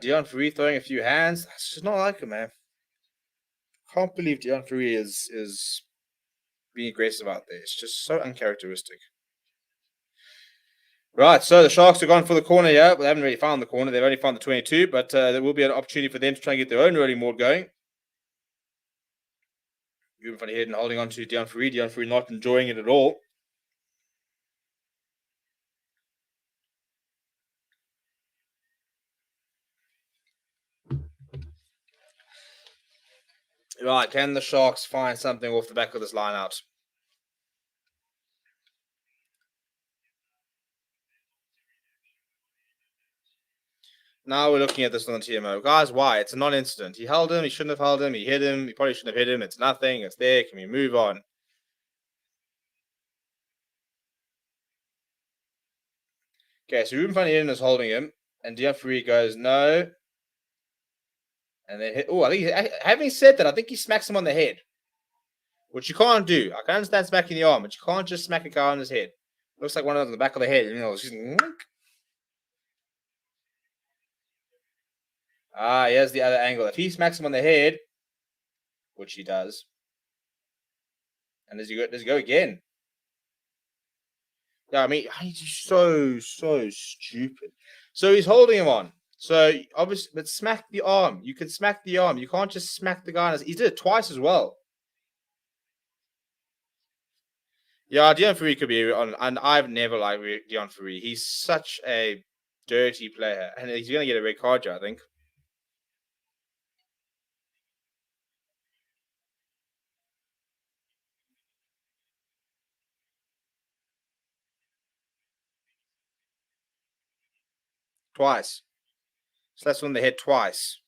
Dion Ferry throwing a few hands. That's just not like him, man. Can't believe Dion Ferry is being aggressive out there. It's just so uncharacteristic. Right, so the Sharks are gone for the corner here. Well, they haven't really found the corner. They've only found the 22, but there will be an opportunity for them to try and get their own rolling mode going. Ruben van Heerden holding on to Dion Ferry. Dion Ferry not enjoying it at all. Right, can the Sharks find something off the back of this line out? Now we're looking at this on the TMO. Guys, why? It's a non-incident. He held him. He shouldn't have held him. He hit him. He probably shouldn't have hit him. It's nothing. It's there. Can we move on? Okay, so Ruben van Heerden is holding him. And Dion Ferry goes, no. And then hit. Oh, I think having said that, I think he smacks him on the head. Which you can't do. I can understand smacking the arm, but you can't just smack a guy on his head. Looks like one of them on the back of the head. You know, it's just... here's the other angle. If he smacks him on the head, which he does, and does he go again? Yeah, I mean, he's so stupid. So he's holding him on. So obviously, but smack the arm. You can smack the arm. You can't just smack the guy. He did it twice as well. Yeah, Dion Ferry could be on, and I've never liked Dion Ferry. He's such a dirty player, and he's going to get a red card, I think. Twice. So that's on the head twice.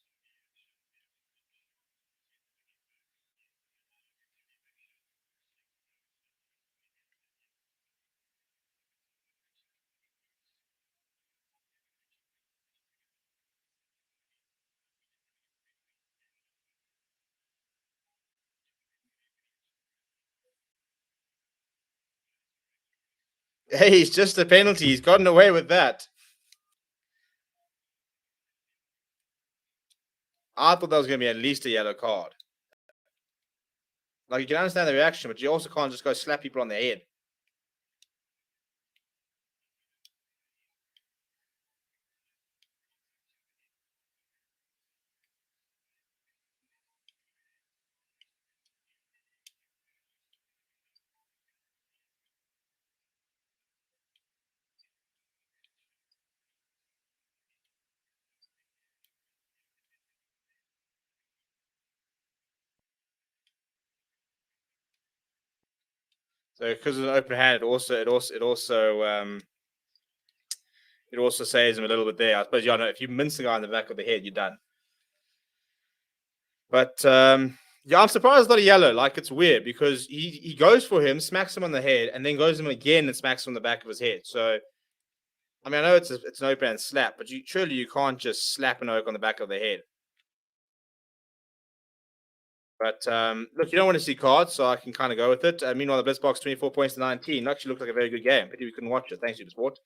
Hey, it's just a penalty. He's gotten away with that. I thought that was going to be at least a yellow card. Like, you can understand the reaction, but you also can't just go slap people on the head. So because of an open hand, it also saves him a little bit there. I suppose if you mince the guy in the back of the head, you're done. But I'm surprised it's not a yellow. Like, it's weird because he goes for him, smacks him on the head, and then goes him again and smacks him on the back of his head. So I mean, I know it's an open hand slap, but surely you can't just slap an oak on the back of the head. But look, you don't want to see cards, so I can kind of go with it. Meanwhile, the Blitzbox 24 points to 19 actually looked like a very good game. Pity we couldn't watch it. Thanks, Sport.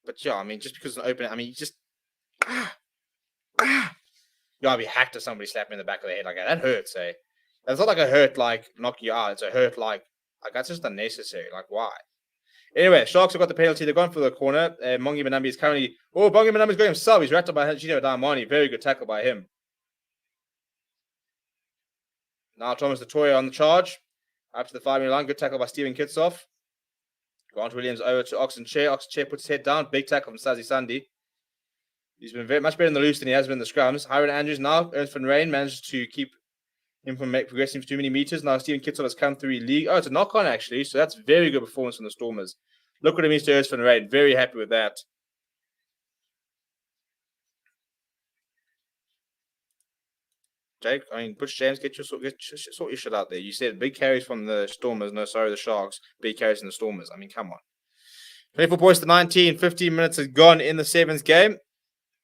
But yeah, I mean, just because it's an open, I mean, you just you gotta be hacked if somebody slapped me in the back of the head like that. That hurts, eh? That's not like a hurt like knock you out. It's a hurt like that's just unnecessary. Like, why? Anyway, Sharks have got the penalty. They've gone for the corner. Mongi Manambi is currently... Oh, Mongi Manambi's going himself. He's wrapped up by Gino Diamani. Very good tackle by him. Now Thomas Latoya on the charge. Up to the 5-meter line. Good tackle by Stephen Kitsoff. Grant Williams over to Oxen Chair. Oxen Chair puts his head down. Big tackle from Sazi Sandi. He's been very much better in the loose than he has been in the scrums. Hiron Andrews now. Ernst van Rijn manages to keep him from progressing for too many meters. Now Stephen Kitsoff has come through league. Oh, it's a knock-on actually. So that's very good performance from the Stormers. Look what it means to Ernst van Rijn. Very happy with that. Jake, I mean, Butch James, sort your shit out there. You said big carries from the Stormers. No, sorry, the Sharks. Big carries from the Stormers. I mean, come on. 24 points to 19. 15 minutes has gone in the Sevens game.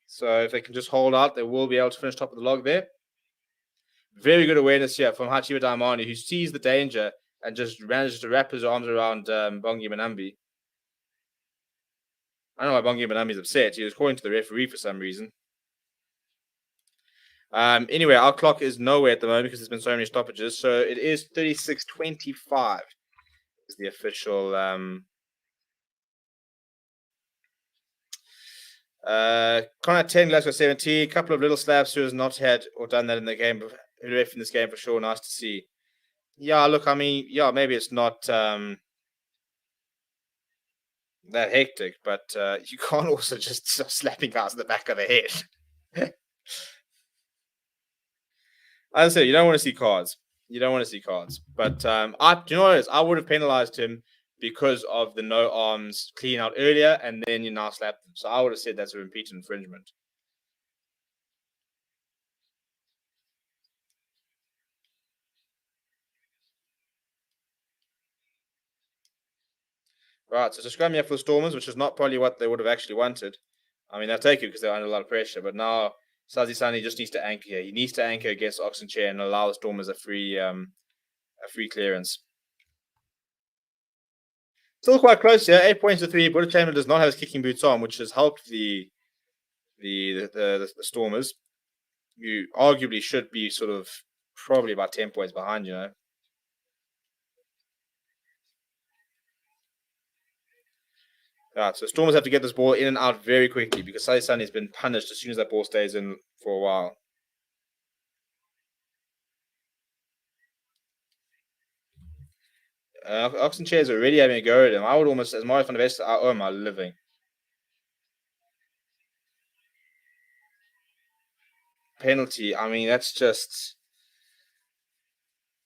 So if they can just hold out, they will be able to finish top of the log there. Very good awareness here from Hachiba Daimani, who sees the danger and just manages to wrap his arms around Bongi Manambi. I don't know why Bongi Manambi is upset. He was calling to the referee for some reason. Anyway, our clock is nowhere at the moment because there's been so many stoppages. So it is 36:25 is the official Connor 10, Glasgow 17. A couple of little slabs who has not had or done that in the game, who ref in this game for sure. Nice to see. Yeah, look, I mean, yeah, maybe it's not that hectic, but you can't also just start slapping guys in the back of the head. As I said, you don't want to see cards. You don't want to see cards. But do you know what it is? I would have penalized him because of the no arms clean out earlier, and then you now slap them. So I would have said that's a repeated infringement. Right, so it's a scrum here for the Stormers, which is not probably what they would have actually wanted. I mean, they'll take it because they're under a lot of pressure, but now Sazi Sani just needs to anchor here. He needs to anchor against Oxen Chair and allow the Stormers a free clearance. Still quite close here. 8 points to 3. Buddha Chamberlain does not have his kicking boots on, which has helped the Stormers, who arguably should be sort of probably about 10 points behind, you know. Right, so Stormers have to get this ball in and out very quickly because Sazi Sani has been punished as soon as that ball stays in for a while. Oxen Chair is already having a go at him. I would almost, as Mario van der West, I owe my living. Penalty. I mean, that's just...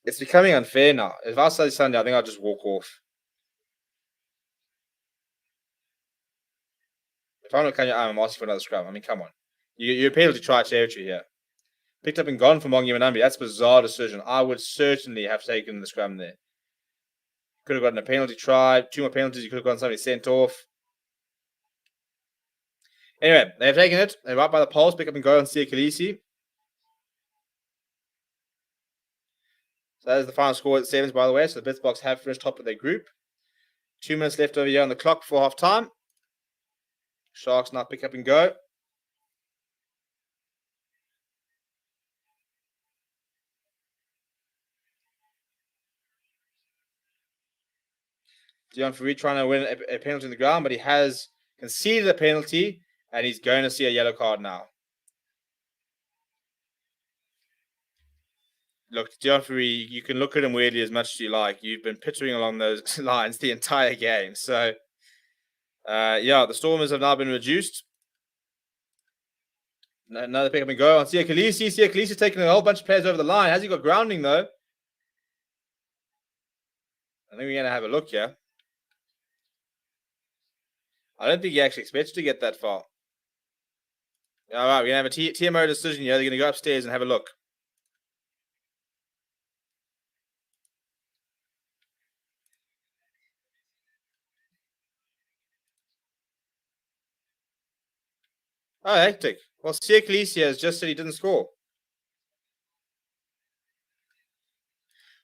It's becoming unfair now. If I was Sazi Sani, I think I'll just walk off. If I'm not cutting your arm, I'm asking for another scrum. I mean, come on. You're penalty try territory here. Picked up and gone from Bongi Manambi. That's a bizarre decision. I would certainly have taken the scrum there. Could have gotten a penalty try. 2 more penalties. You could have gotten somebody sent off. Anyway, they've taken it. They're right by the poles. Pick up and go on Sia Khaleesi. So that is the final score at the Sevens, by the way. So the Blitzboks have finished top of their group. 2 minutes left over here on the clock for half time. Sharks now pick up and go. Dion Fourie trying to win a penalty in the ground, but he has conceded a penalty, and he's going to see a yellow card now. Look, Dion Fourie, you can look at him weirdly as much as you like. You've been pittering along those lines the entire game. So, yeah, the Stormers have now been reduced. Another pick up and go on Sia Khaleesi. Sia Khaleesi taking a whole bunch of players over the line. Has he got grounding, though? I think we're going to have a look here. I don't think he actually expects to get that far. All right, we're going to have a TMO decision here. They're going to go upstairs and have a look. Oh, hectic. Well, Sia Khaleesi has just said he didn't score.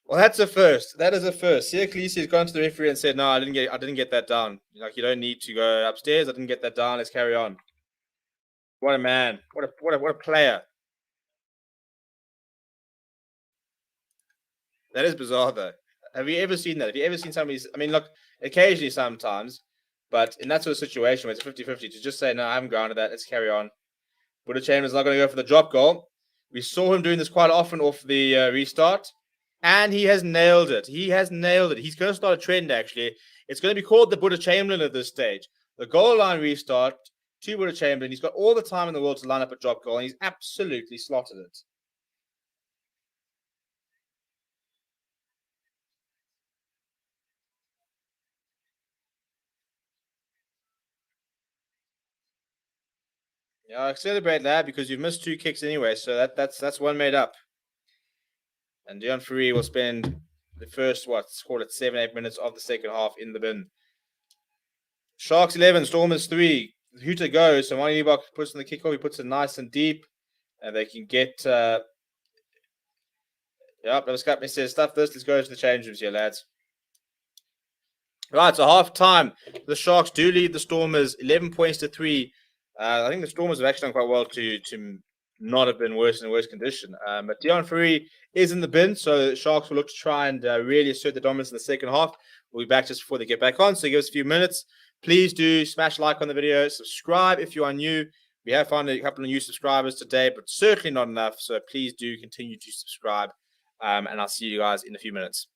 Well, that's a first. That is a first. Sia Khaleesi has gone to the referee and said, "No, I didn't get that down. Like, you don't need to go upstairs. I didn't get that down. Let's carry on." What a man! What a player! That is bizarre, though. Have you ever seen that? Have you ever seen somebody? I mean, look, occasionally, sometimes, but in that sort of situation where it's 50-50, to just say, "No, I haven't grounded that. Let's carry on." Buddha Chambers not going to go for the drop goal. We saw him doing this quite often off the restart. And he has nailed it. He has nailed it. He's going to start a trend, actually. It's going to be called the Buddha Chamberlain at this stage. The goal line restart to Buddha Chamberlain. He's got all the time in the world to line up a drop goal, and he's absolutely slotted it. Yeah, I celebrate that because you've missed 2 kicks anyway, so that's one made up. And Dion Fury will spend the first, call it 7-8 minutes of the second half in the bin. Sharks 11, Stormers 3. Huta goes, so Monty Liebach puts in the kickoff, he puts it nice and deep, and they can get. Yep, that was Captain says, stuff this, let's go to the change rooms here, lads. Right, so half time. The Sharks do lead the Stormers 11 points to 3. I think the Stormers have actually done quite well to not have been worse in worse condition. But Dion Fury is in the bin, so the Sharks will look to try and really assert the dominance in the second half. We'll be back just before they get back on, so give us a few minutes. Please do smash like on the video, subscribe if you are new. We have found a couple of new subscribers today, but certainly not enough, so please do continue to subscribe, and I'll see you guys in a few minutes.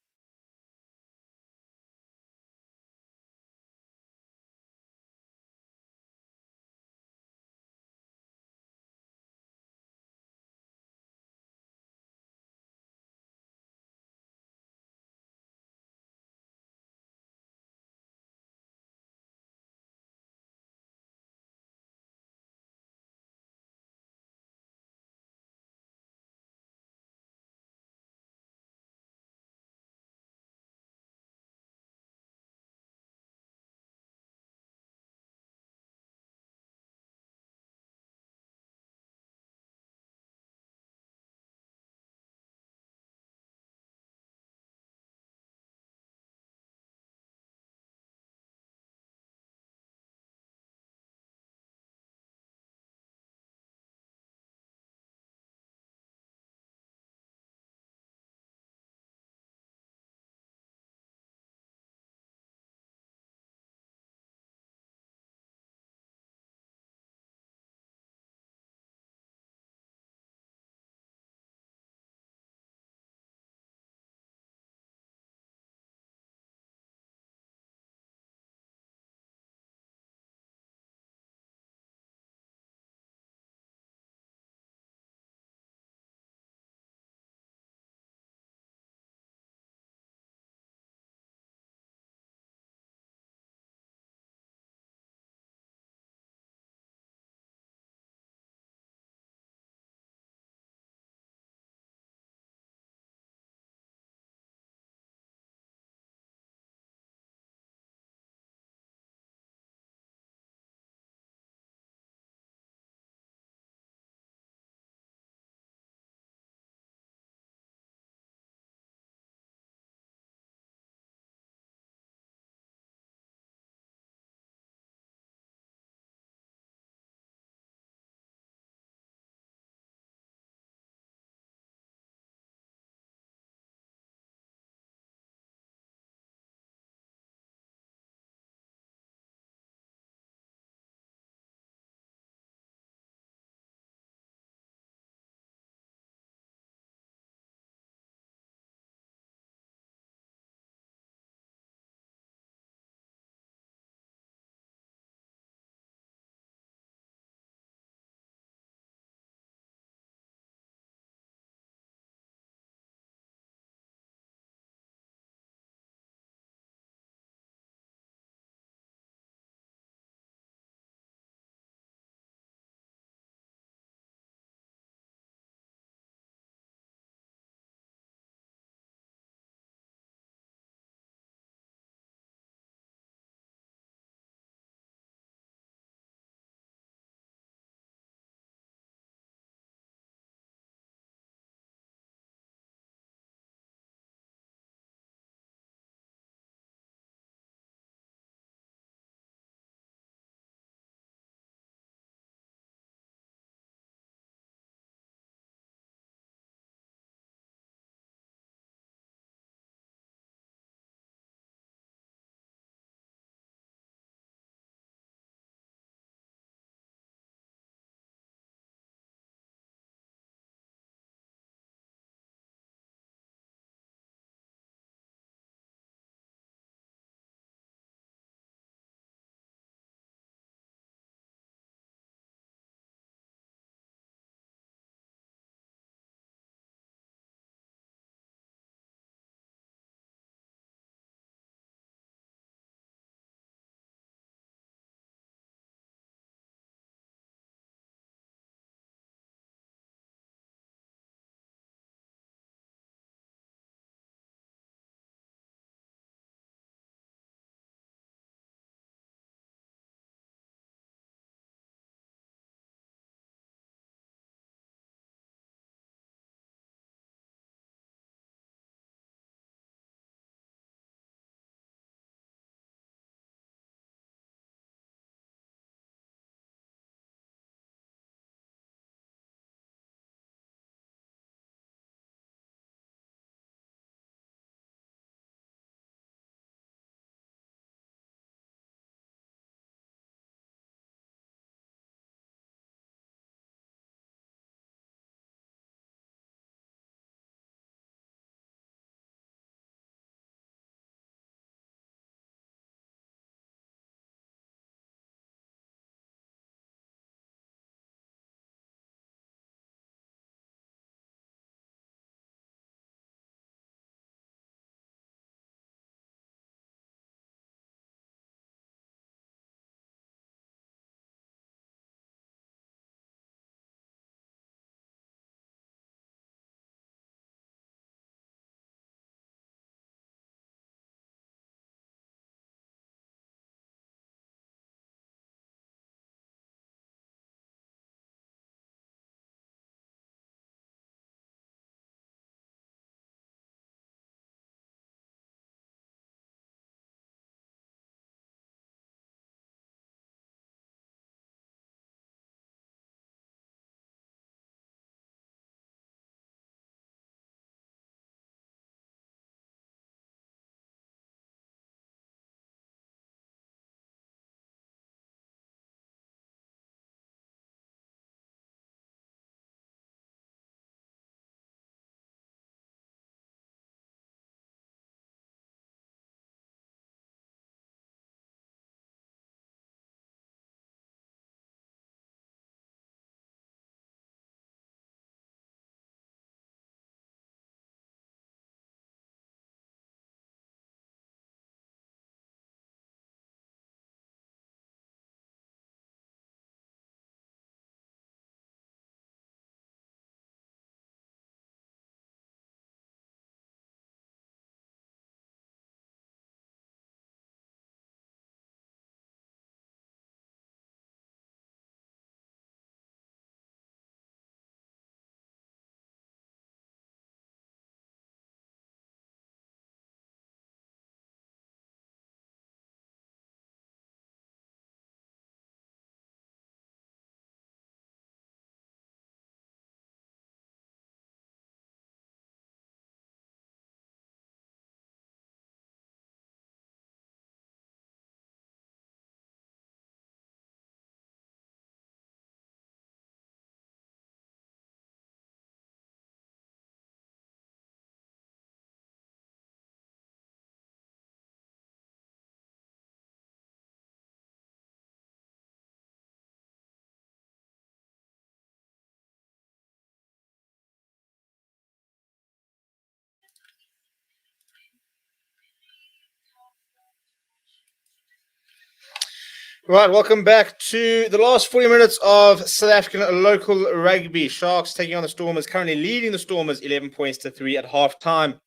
Right, welcome back to the last 40 minutes of South African local rugby. Sharks taking on the Stormers, currently leading the Stormers 11 points to 3 at half time.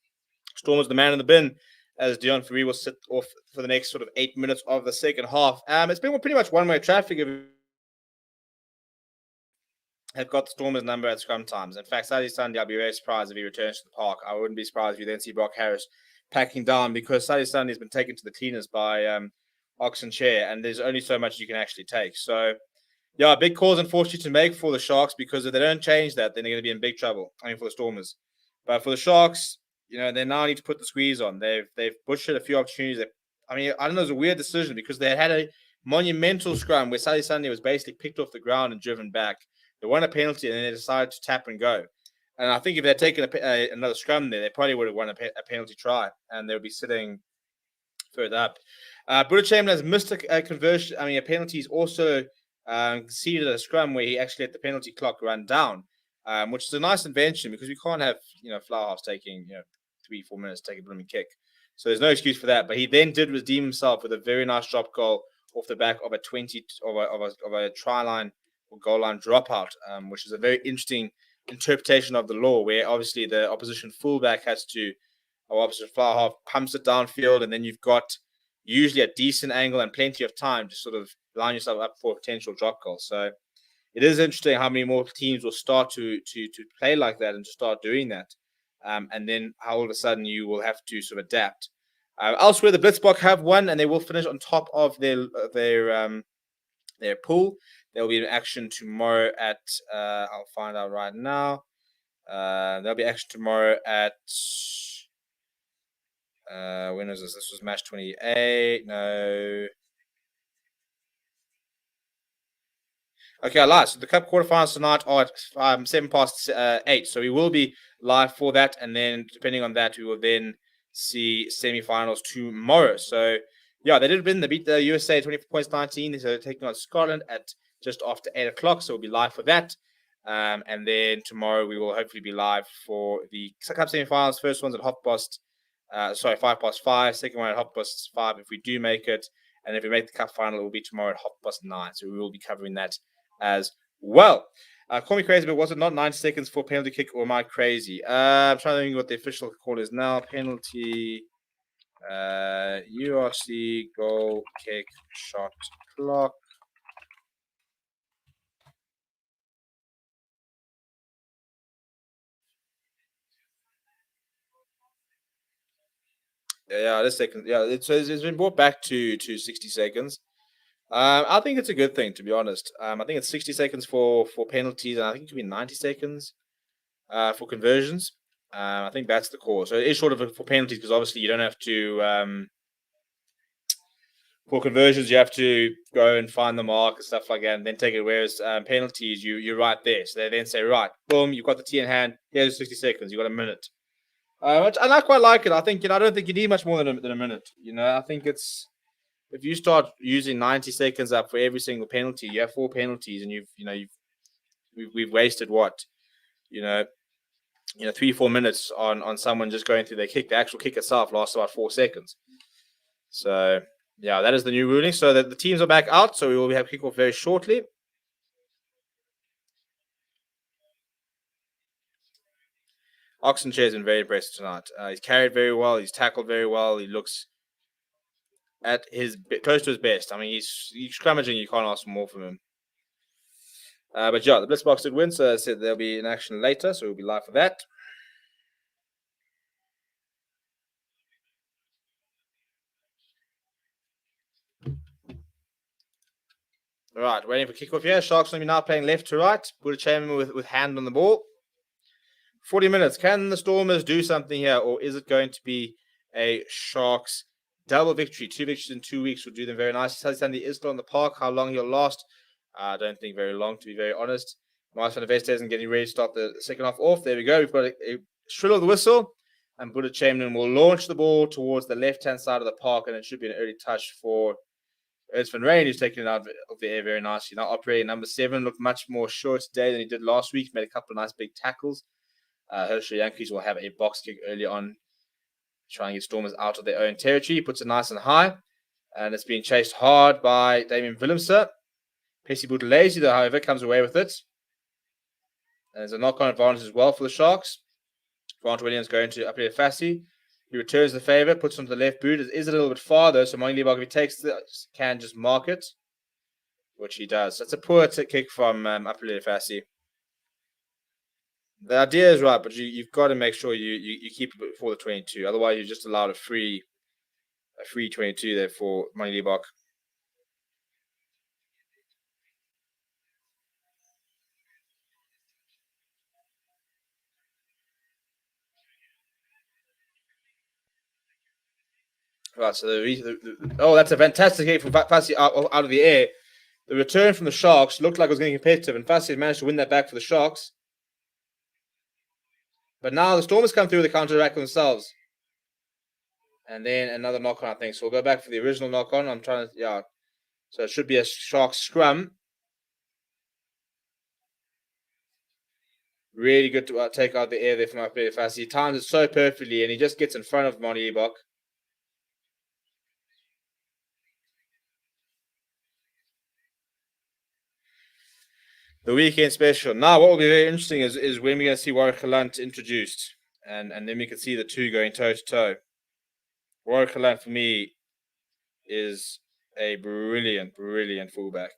Stormers the man in the bin as Dion Fourie will sit off for the next sort of 8 minutes of the second half. It's been pretty much one-way traffic. Have got the Stormers number at scrum times. In fact, Saturday, Sunday, I'll be very surprised if he returns to the park. I wouldn't be surprised if you then see Brock Harris packing down because Saturday, Sunday has been taken to the cleaners by Oxen Chair, and there's only so much you can actually take. So, yeah, big calls, unfortunately, to make for the Sharks because if they don't change that, then they're going to be in big trouble. I mean, for the Stormers. But for the Sharks, they now need to put the squeeze on. They've butchered a few opportunities. I don't know, it was a weird decision because they had a monumental scrum where Saturday, Sunday was basically picked off the ground and driven back. They won a penalty and then they decided to tap and go. And I think if they'd taken another scrum there, they probably would have won a penalty try and they would be sitting further up. Buddha Chamberlain has missed a conversion. A penalty. He's also conceded a scrum where he actually let the penalty clock run down, which is a nice invention because we can't have Flowerhouse taking 3-4 minutes to take a blooming kick. So there's no excuse for that. But he then did redeem himself with a very nice drop goal off the back of a try line or goal line dropout, which is a very interesting interpretation of the law, where obviously the opposition fullback has to, or opposite flower half, pumps it downfield, and then you've got usually a decent angle and plenty of time to sort of line yourself up for a potential drop goal. So it is interesting how many more teams will start to play like that and to start doing that, and then how all of a sudden you will have to sort of adapt. Elsewhere, the Blitzbok have won, and they will finish on top of their pool. They'll be in action tomorrow at, I'll find out right now. There'll be action tomorrow at, when was this? This was match 28. No. Okay, I lied. So the Cup quarterfinals tonight are at 8. So we will be live for that. And then depending on that, we will then see semi-finals tomorrow. So, yeah, they did win. They beat the USA 24 points 19. So they're taking on Scotland at just after 8 o'clock. So we'll be live for that. And then tomorrow we will hopefully be live for the Cup semi-finals. First one's at 5:05. Second one at 5:05 if we do make it. And if we make the Cup final, it will be tomorrow at 9:30. So we will be covering that as well. Call me crazy, but was it not 90 seconds for penalty kick, or am I crazy? I'm trying to think what the official call is now. Penalty, URC, goal, kick, shot, clock. Yeah, this second. Yeah, it's been brought back to 60 seconds. I think it's a good thing, to be honest. I think it's 60 seconds for penalties, and I think it could be 90 seconds for conversions. I think that's the call. So it is sort of for penalties because obviously you don't have to. For conversions, you have to go and find the mark and stuff like that, and then take it. Whereas penalties, you're right there. So they then say, right, boom, you've got the T in hand. Here's 60 seconds. You've got a minute. And I quite like it. I think I don't think you need much more than a minute. I think it's. If you start using 90 seconds up for every single penalty, you have 4 penalties, and we've wasted what, 3-4 minutes on someone just going through their kick. The actual kick itself lasts about 4 seconds. So yeah, that is the new ruling. So that the teams are back out, so we will have kickoff very shortly. Oxenchair has been very impressive tonight. He's carried very well. He's tackled very well. He looks at his close to his best. I mean, he's scrummaging. You can't ask for more from him. But yeah, the Blitzbox did win, so I said they'll be in action later, so we'll be live for that. All right, waiting for kickoff here. Sharks going to be now playing left to right. Buddha Chamberlain with hand on the ball. 40 minutes. Can the Stormers do something here, or is it going to be a Sharks double victory? 2 victories in 2 weeks will do them very nicely. Sunday is still on the park. How long he'll last? I don't think very long, to be very honest. Miles van der Veste isn't getting ready to start the second half off. There we go. We've got a shrill of the whistle, and Buddha Chamberlain will launch the ball towards the left-hand side of the park, and it should be an early touch for Ernst van Rijn, who's taking it out of the air very nicely. Now operating number 7 looked much more sure today than he did last week. Made a couple of nice big tackles. Herschel Yankees will have a box kick early on, trying to get Stormers out of their own territory. He puts it nice and high. And it's being chased hard by Damien Willemse. Pessi Buthelezi, though, however, comes away with it. And there's a knock-on advantage as well for the Sharks. Grant Williams going to Apile Fassi. He returns the favour, puts it onto the left boot. It is a little bit farther, so Mani Liebach, if he takes the can just mark it, which he does. That's a poor kick from Apile Fassi. The idea is right, but you've got to make sure you keep it before the 22. Otherwise, you just allowed a free 22 there for Mani Liebach. Right, so that's a fantastic hit from Fassi out of the air. The return from the Sharks looked like it was getting competitive, and Fassi managed to win that back for the Sharks. But now the Stormers come through with the counter-attack themselves. And then another knock-on, I think. So we'll go back for the original knock-on. I'm trying to, So it should be a Sharks scrum. Really good to take out the air there from Apile Fassi. He times it so perfectly, and he just gets in front of Mani Liebach. The weekend special. Now, what will be very interesting is when we're going to see Watchalong introduced, and then we can see the two going toe to toe. Watchalong for me is a brilliant fullback.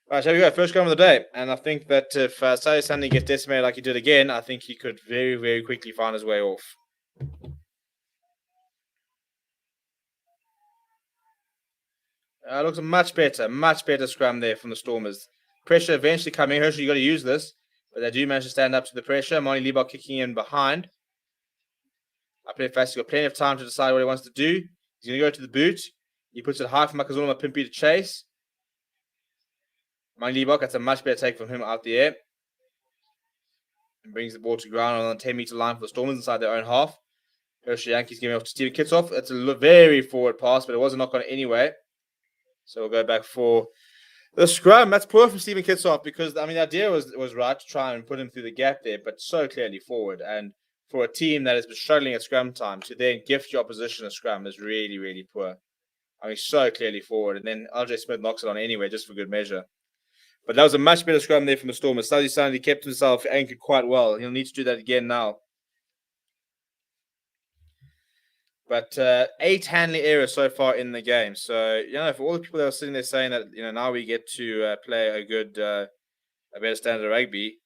Right, so we go. First scrum of the day. And I think that if Sally Sunday gets decimated like he did again, I think he could very, very quickly find his way off. Looks a much better scrum there from the Stormers. Pressure eventually coming. Herschel, you got to use this. But they do manage to stand up to the pressure. Mani Liebach kicking in behind. Apile Fassi got plenty of time to decide what he wants to do. He's going to go to the boot. He puts it high for Makazulu Mapimpi to chase. Mani Liebach, that's a much better take from him out the air. And brings the ball to ground on the 10-meter line for the Stormers inside their own half. Herschel Yankees giving off to Steven Kitsoff. That's a very forward pass, but it was a knock on anyway. So we'll go back for the scrum. That's poor from Steven Kitsoff because, the idea was right to try and put him through the gap there, but so clearly forward. And for a team that has been struggling at scrum time to then gift your opposition a scrum is really, really poor. So clearly forward. And then RJ Smith knocks it on anyway, just for good measure. But that was a much better scrum there from the Stormers. Sally Sunday kept himself anchored quite well. He'll need to do that again now. But 8 handling errors so far in the game. So, for all the people that are sitting there saying that, now we get to play a better standard of rugby,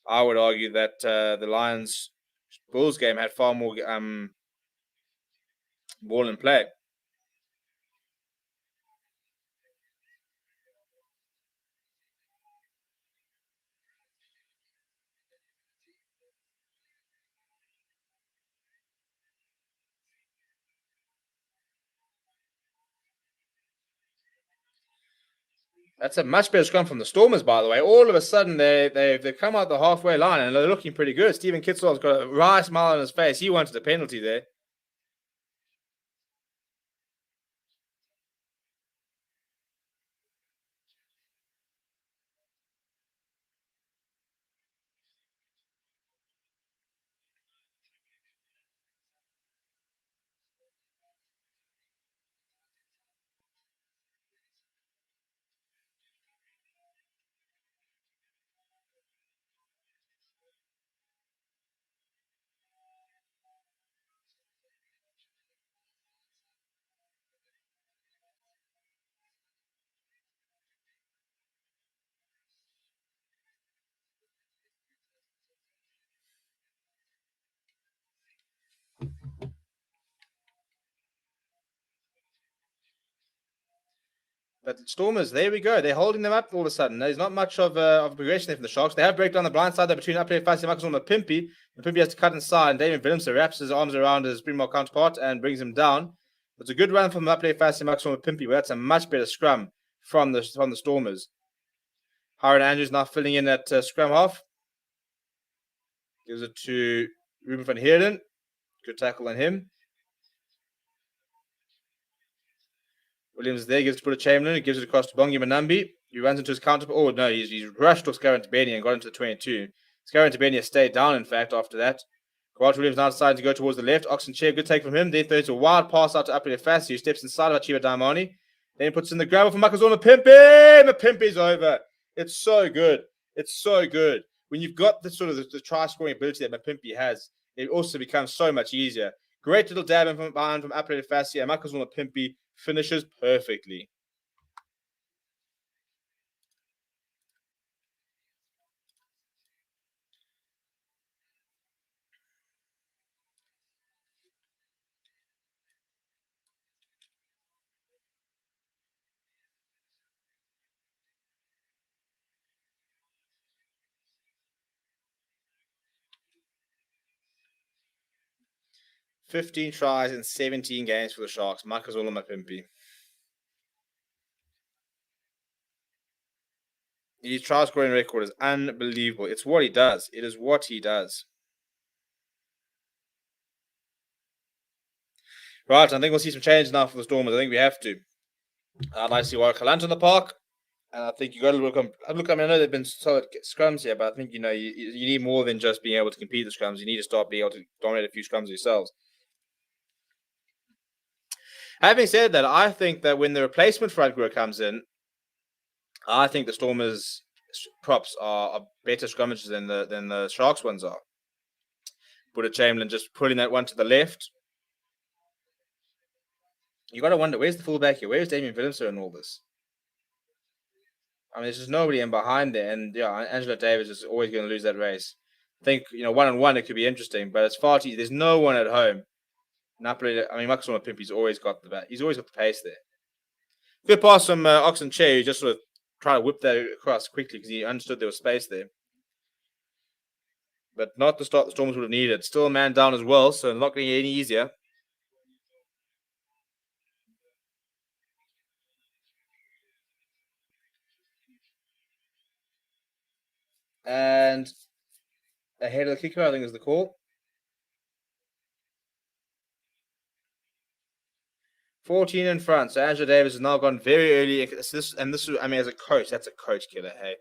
I would argue that the Lions-Bulls game had far more ball in play. That's a much better scrum from the Stormers, by the way. All of a sudden, they've come out the halfway line and they're looking pretty good. Steven Kitzel's got a wry smile on his face. He wanted a penalty there. But Stormers, there we go. They're holding them up all of a sudden. There's not much of progression there from the Sharks. They have break down the blind side there between Apile Fassi and Makazulu Mapimpi. Mapimpi has to cut inside, and David Willemse wraps his arms around his Springbok counterpart and brings him down. It's a good run from Apile Fassi and Makazulu Mapimpi, but that's a much better scrum from the Stormers. Hiron Andrews now filling in at scrum half. Gives it to Ruben van Heerden. Good tackle on him. Williams is there, gives it to Buddha Chamberlain, who gives it across to Bongi Manambi. He runs into his counter. Oh, no, he's rushed off Scaran to Benny and got into the 22. Scaran to Benny has stayed down, in fact, after that. Grant Williams now decided to go towards the left. Oxen Chair, good take from him. Then throws a wild pass out to Apple Fassi, who steps inside of Achiba Daimoni. Then he puts in the grabber for Makazona Mapimpi. Mapimpi's over. It's so good. It's so good. When you've got the sort of the try-scoring ability that Mapimpi has, it also becomes so much easier. Great little dab in from behind from Apple Fassi, and Makazona Mapimpi finishes perfectly. "15 tries in 17 games for the Sharks. Makazona Mapimpi. His try scoring record is unbelievable. It's what he does. It is what he does. Right, I think we'll see some change now for the Stormers. I think we have to. I'd like to see Warwick in the park. And I think you got to look. I mean, I know they've been solid scrums here, but I think you need more than just being able to compete the scrums. You need to start being able to dominate a few scrums yourselves. Having said that, I think that when the replacement front row comes in, I think the Stormers' props are better scrummagers than the Sharks ones are. Buddha Chamberlain just putting that one to the left. You got to wonder, where's the fullback here? Where's Damien Willemser in all this? I mean, there's just nobody in behind there, and Angelo Davis is always going to lose that race. I think 1-on-1 it could be interesting, but it's far too. There's no one at home. Napoli. I mean, Makazona Mapimpi's always got the He's always got the pace there. Good pass from Oxen Che, who just sort of tried to whip that across quickly because he understood there was space there. But not the start the Stormers would have needed. Still a man down as well, so not going to get any easier. And ahead of the kicker, I think is the call. 14 in front. So Angelo Davis has now gone very early. I mean, as a coach, that's a coach killer. Hey,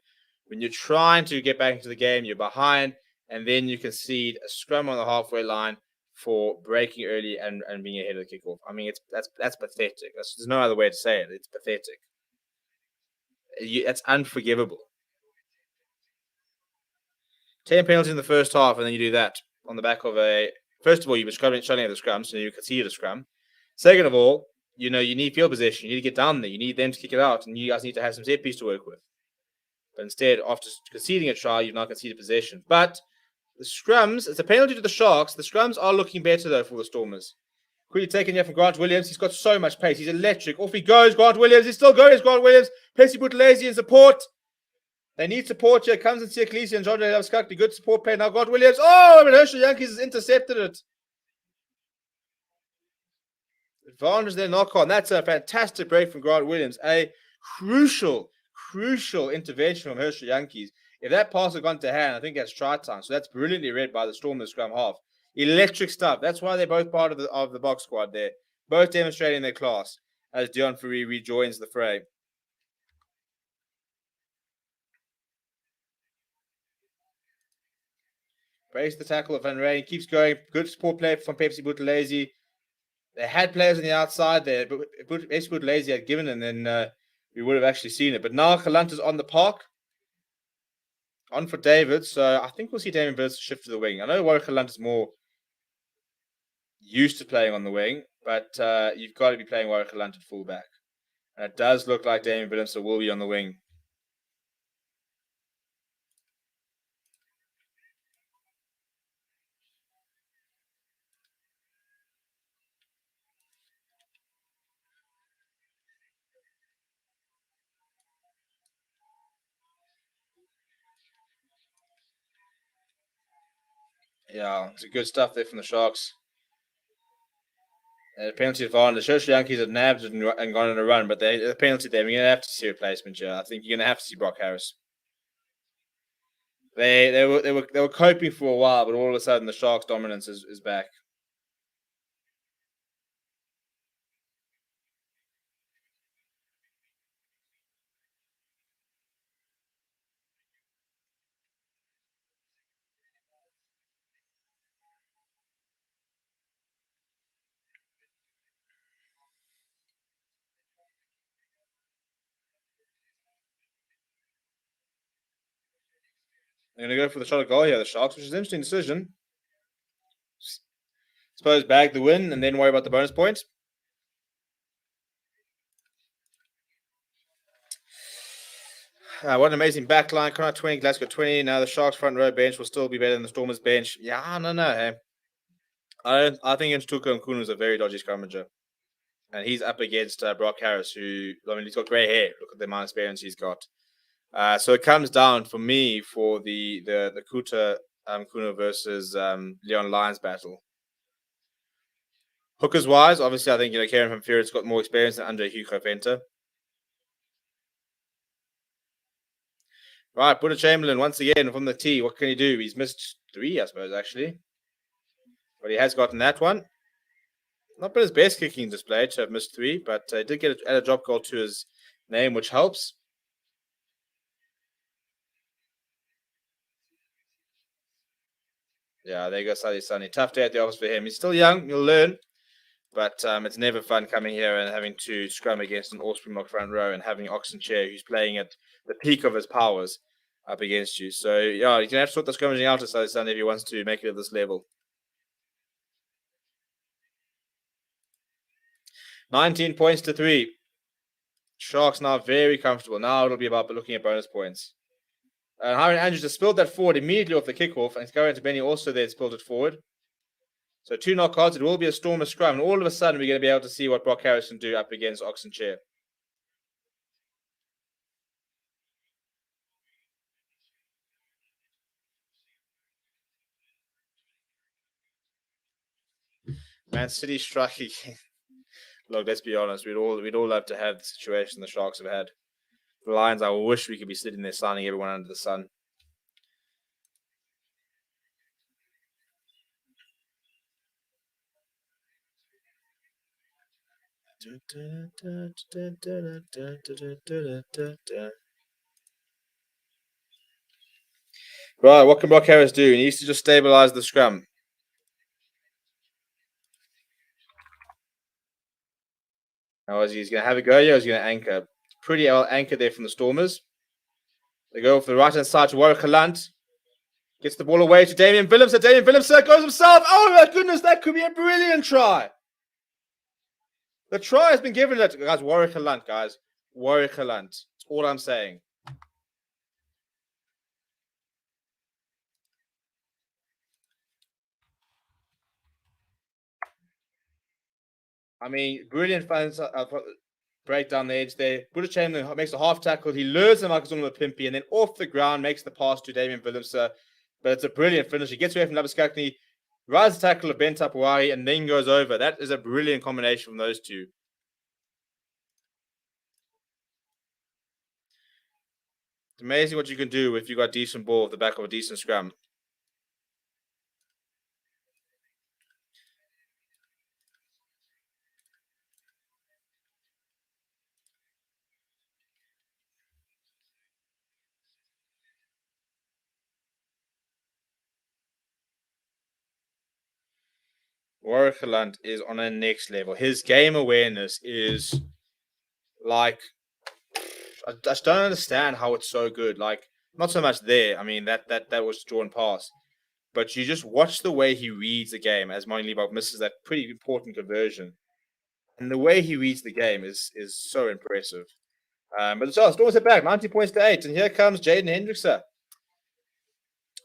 when you're trying to get back into the game, you're behind, and then you concede a scrum on the halfway line for breaking early and being ahead of the kickoff. I mean, that's pathetic. There's no other way to say it. It's pathetic. That's unforgivable. 10 penalties in the first half, and then you do that on the back of a. First of all, you've been shutting out the scrum, so you conceded a scrum. Second of all, you need field possession. You need to get down there. You need them to kick it out, and you guys need to have some set piece to work with. But instead, after conceding a try, you've now conceded possession. But the scrums, it's a penalty to the Sharks. The scrums are looking better, though, for the Stormers. Quickly taken here from Grant Williams. He's got so much pace. He's electric. Off he goes, Grant Williams. He's still going. It's Grant Williams. Plessy Buthelezi in support. They need support here. Comes in Siaklisi and John Skakti. Good support play. Now Grant Williams. Oh, but Herschel Yankees has intercepted it. Advantage there, knock on. That's a fantastic break from Grant Williams. A crucial intervention from Herschel Yankees. If that pass had gone to hand, I think that's try time. So that's brilliantly read by the Stormers scrum half. Electric stuff. That's why they're both part of the box squad there. Both demonstrating their class as Dion Fourie rejoins the fray. Breaks the tackle of Van Rijn. Keeps going. Good support play from Pepsi Buthelezi. They had players on the outside there, but Pepsi Buthelezi had given, and then we would have actually seen it. But now Galanta's on the park. On for David. So I think we'll see Damien Willemser shift to the wing. I know Warwick Galanta's more used to playing on the wing, but you've got to be playing Warwick Galanta fullback. And it does look like Damien Willemser will be on the wing. Yeah, it's good stuff there from the Sharks. And the penalty advantage. The Herschel Yankees have nabbed it and gone on a run, but the penalty there, we're going to have to see a replacement here. I think you're going to have to see Brock Harris. They were coping for a while, but all of a sudden the Sharks' dominance is back. They're going to go for the shot of goal here, the Sharks, which is an interesting decision. Suppose bag the win and then worry about the bonus points. What an amazing backline. Connacht 20, Glasgow 20. Now the Sharks front row bench will still be better than the Stormers bench. Yeah, I don't know. Hey? I think Ntuka Nkunu is a very dodgy scrummager. And he's up against Brock Harris, who, I mean, he's got grey hair. Look at the amount of experience he's got. So it comes down for me for the Kuta Nkunu versus Leon Lyons battle. Hookers wise, obviously, I think Kieran van Vuuren's got more experience than Andre Hugo Venter. Right, Buddha Chamberlain once again from the tee. What can he do? He's missed 3, I suppose, actually. But he has gotten that one. Not been his best kicking display to have missed 3, but he did get a drop goal to his name, which helps. Yeah, there you go, Sally Sunny. Tough day at the office for him. He's still young, he'll learn. But it's never fun coming here and having to scrum against an all-Springbok front row and having Oxen Chair, who's playing at the peak of his powers, up against you. So, yeah, you can have to sort the scrummaging out to Sally Sunny if he wants to make it at this level. 19 points to 3. Sharks now very comfortable. Now it'll be about looking at bonus points. And Hiram Andrews just spilled that forward immediately off the kickoff, and Gary Benny also there spilled it forward. So 2 knockouts. It will be a Stormer scrum, and all of a sudden we're going to be able to see what Brock Harris can do up against Oxen Chair. Man City striking. Look, let's be honest. We'd all love to have the situation the Sharks have had. The Lions, I wish we could be sitting there signing everyone under the sun. Right, what can Brock Harris do? He needs to just stabilize the scrum. Now, is he's going to have a go here or is he going to anchor? Pretty well anchored there from the Stormers. They go for the right-hand side to Warwick Lunt. Gets the ball away to Damien Willemse. Damien Willemse goes himself. Oh, my goodness, that could be a brilliant try. The try has been given to guys. Warwick Lunt, guys. Warwick Lunt. That's all I'm saying. I mean, brilliant fans break down the edge there. Buddha Chamberlain makes a half tackle. He lures the Marcus on the Pimpy and then off the ground makes the pass to Damien Willemse. But it's a brilliant finish. He gets away from Labuschagne, rides the tackle of Ben Tapawari, and then goes over. That is a brilliant combination from those two. It's amazing what you can do if you've got a decent ball at the back of a decent scrum. Warwick Lunt is on a next level. His game awareness is like, I just don't understand how it's so good. Like, not so much there. I mean, that was drawn past. But you just watch the way he reads the game as Martin Leibach misses that pretty important conversion. And the way he reads the game is so impressive. But the Stormers are back, 90 points to 8. And here comes Jaden Hendrickson.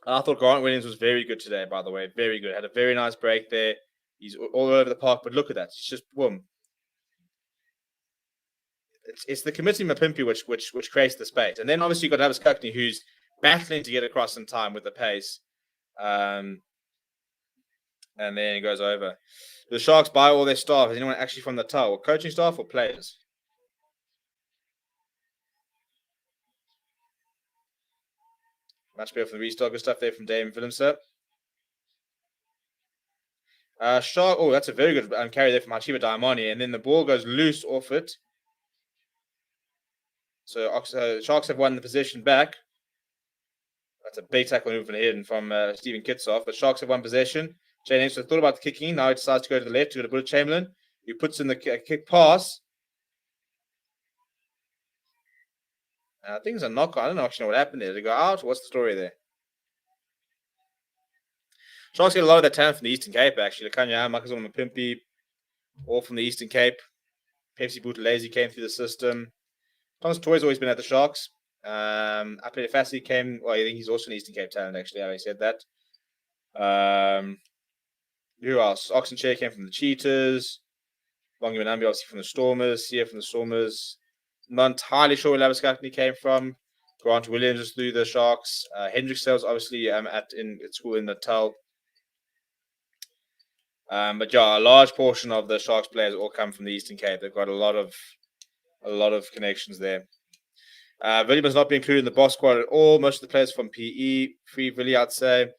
I thought Grant Williams was very good today, by the way. Very good. Had a very nice break there. He's all over the park, but look at that. It's just boom. It's the committing Mapimpi which creates the space. And then obviously you've got Labuschagne who's battling to get across in time with the pace. And then it goes over. The Sharks buy all their staff. Is anyone actually from the tower? Coaching staff or players? Much better from the restock. Good stuff there from Damien Willemse. Shark. Oh, that's a very good carry there from Hachiba Diamani. And then the ball goes loose off it. So Sharks have won the possession back. That's a big tackle move from Stephen Kitsoff. The Sharks have won possession. Jane Henderson thought about the kicking. Now he decides to go to the left to go to Buddha Chamberlain. He puts in the kick pass. I think it's a knock. I don't actually know what happened there. Did they go out? What's the story there? Sharks get a lot of their talent from the Eastern Cape, actually. Kanya, Makazona Mapimpi, all from the Eastern Cape. Pepsi Buthelezi came through the system. Thomas Toy's always been at the Sharks. Apele Fassi came, well, I think he's also an Eastern Cape talent, actually, having said that. Who else? Oxenchair came from the Cheetahs. Bongi Manambi, obviously, from the Stormers. Sia from the Stormers. Not entirely sure where Labaskakni came from. Grant Williams is through the Sharks. Hendrick Sales, obviously, at school in Natal. But yeah, a large portion of the Sharks players all come from the Eastern Cape. They've got a lot of connections there. William has not been included in the boss squad at all. Most of the players from PE, Free Willie, I'd say.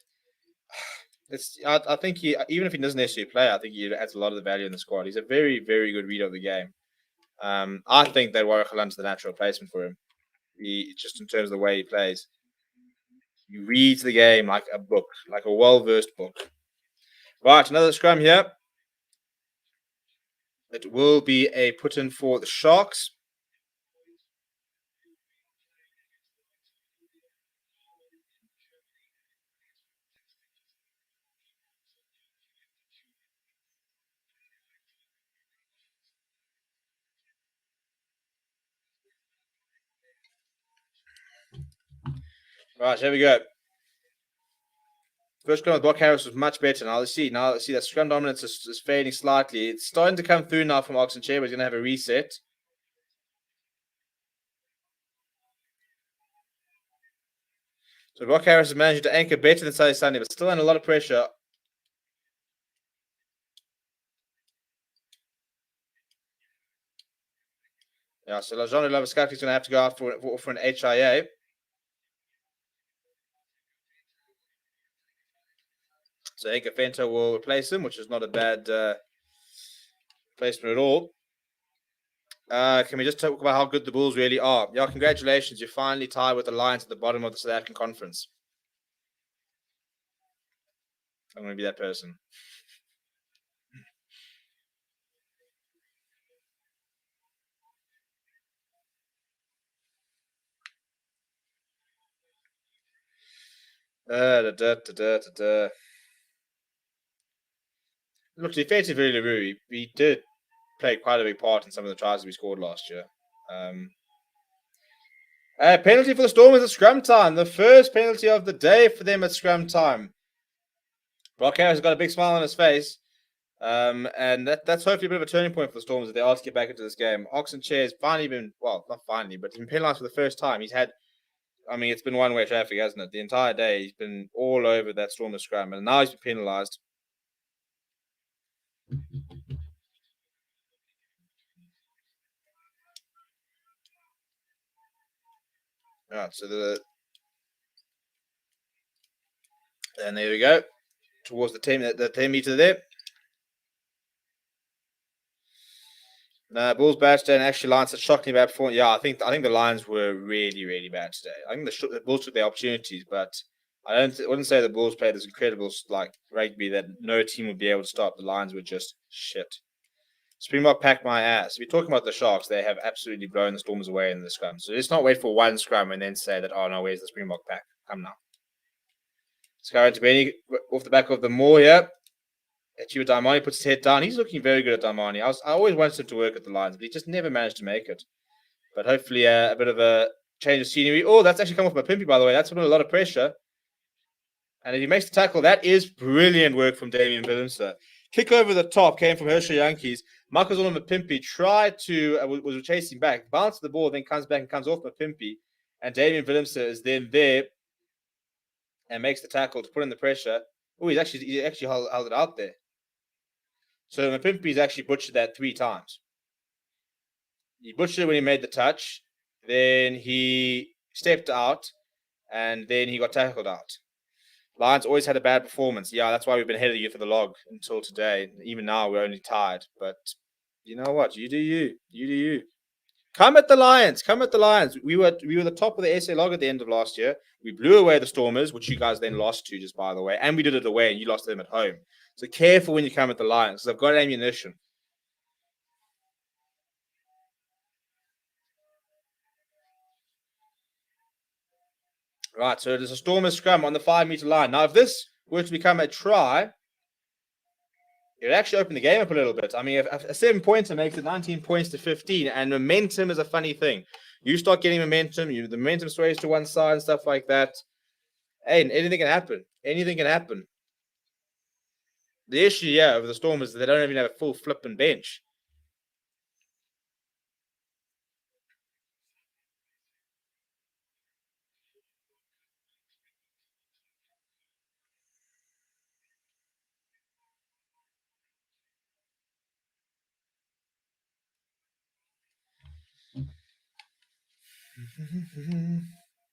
I think even if he doesn't necessarily play, I think he adds a lot of the value in the squad. He's a very, very good reader of the game. I think that Warwick Lun's the natural replacement for him. Just in terms of the way he plays. He reads the game like a book, like a well-versed book. Right, another scrum here. It will be a put-in for the Sharks. Right, here we go. First scrum with Brock Harris was much better. Now let's see that scrum dominance is fading slightly. It's starting to come through now from Oxenchair, but he's going to have a reset. So Brock Harris is managing to anchor better than Sally Sunday, but still under a lot of pressure. Yeah, so Lajano Lavaskaki is going to have to go out for an HIA. So Anchor Fento will replace him, which is not a bad placement at all. Can we just talk about how good the Bulls really are? Yeah, congratulations. You're finally tied with the Lions at the bottom of the South African Conference. I'm going to be that person. Look, to be fair to Villaroo, we did play quite a big part in some of the tries that we scored last year. Penalty for the Stormers at scrum time. The first penalty of the day for them at scrum time. Brock Harris has got a big smile on his face. And that's hopefully a bit of a turning point for the Stormers if they are to get back into this game. Oxenchair has finally been, well, not finally, but he's been penalised for the first time. He's had, I mean, it's been one-way traffic, hasn't it? The entire day he's been all over that Stormers scrum, and now he's been penalised. Right, so and there we go. Towards the 10 meter there. Bulls bad today, and actually Lions had shockingly bad performance. Yeah, I think the Lions were really, really bad today. I think the Bulls took their opportunities, but I wouldn't say the Bulls played this incredible rugby that no team would be able to stop. The Lions were just shit. Springbok packed my ass. If you're talking about the Sharks, they have absolutely blown the Stormers away in the scrum. So let's not wait for one scrum and then say that, oh no, where's the Springbok pack? Come now. Skyron Tabeni off the back of the Moore here. Chiba Daimani puts his head down. He's looking very good at Daimani. I always wanted him to work at the Lions, but he just never managed to make it. But hopefully a bit of a change of scenery. Oh, that's actually come off my Pimpy, by the way. That's put a lot of pressure. And if he makes the tackle, that is brilliant work from Damien Willemse. Kick over the top came from Hershey Yankees. Marcus on Mapimpi tried to, was chasing back, bounced the ball, then comes back and comes off Mapimpi. And Damien Willemse is then there and makes the tackle to put in the pressure. Oh, he actually held it out there. So Mapimpi's actually butchered that 3 times. He butchered it when he made the touch. Then he stepped out. And then he got tackled out. Lions always had a bad performance. Yeah, that's why we've been ahead of you for the log until today. Even now, we're only tied. But you know what? You do you. You do you. Come at the Lions. Come at the Lions. We were the top of the SA log at the end of last year. We blew away the Stormers, which you guys then lost to, just by the way. And we did it away, and you lost them at home. So careful when you come at the Lions, because they've got ammunition. Right, so there's a Stormers scrum on the 5 meter line. Now, if this were to become a try, it would actually open the game up a little bit. I mean, if a 7-pointer makes it 19 points to 15, and momentum is a funny thing. You start getting momentum, the momentum sways to one side and stuff like that. Hey, anything can happen. Anything can happen. The issue, of the Storm is that they don't even have a full flipping bench.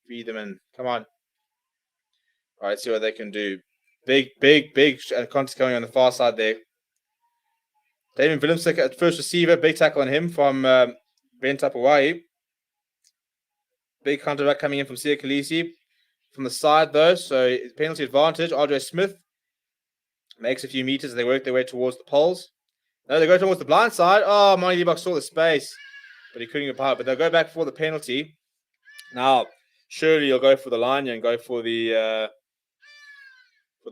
Feed them in. Come on. All right, see what they can do. Big contest going on the far side there. David Willemsek at first receiver. Big tackle on him from Ben Tapawai. Big counter back coming in from Sia Khaleesi. From the side, though, so penalty advantage. RJ Smith makes a few meters as they work their way towards the poles. No, they go towards the blind side. Oh, Monty Leibach saw the space, but he couldn't get by. But they'll go back for the penalty. Now, surely you'll go for the line and go for the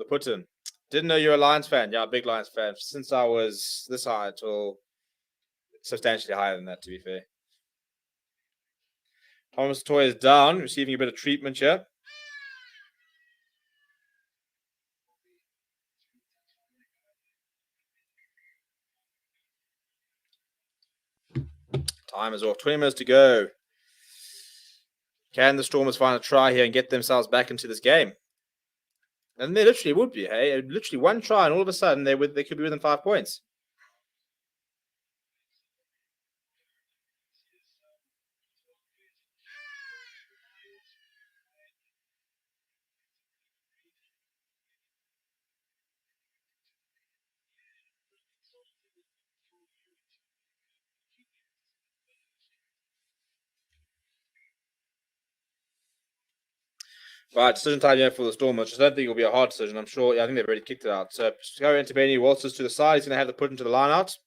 put-in. Didn't know you're a Lions fan. Yeah, big Lions fan. Since I was this high till substantially higher than that, to be fair. Thomas Toy is down, receiving a bit of treatment here. Time is off. 20 minutes to go. Can the Stormers find a try here and get themselves back into this game? And they literally would be, hey? Literally one try, and all of a sudden they could be within 5 points. Right, decision time here for the Stormers. I don't think it'll be a hard decision. I think they've already kicked it out. So go into Benny Walters to the side. He's going to have to put into the line out.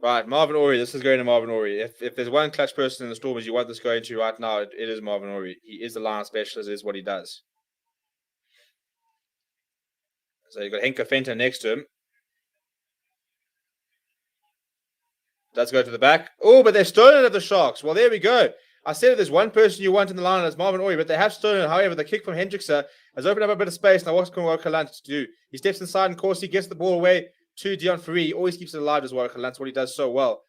Right, Marvin Ory. This is going to Marvin Ory. If there's one clutch person in the Stormers you want this going to right now, it is Marvin Ory. He is the line specialist. It is what he does. So you've got Henka Fenter next to him. Does go to the back. Oh, but they've stolen it at the Sharks. Well, there we go. I said if there's one person you want in the line, it's Marvin Ory, but they have stolen it. However, the kick from Hendrickson has opened up a bit of space. Now, what's Warwick Lunt to do? He steps inside, and of course, he gets the ball away to Dion Ferree. He always keeps it alive as Warwick Lunt. What he does so well.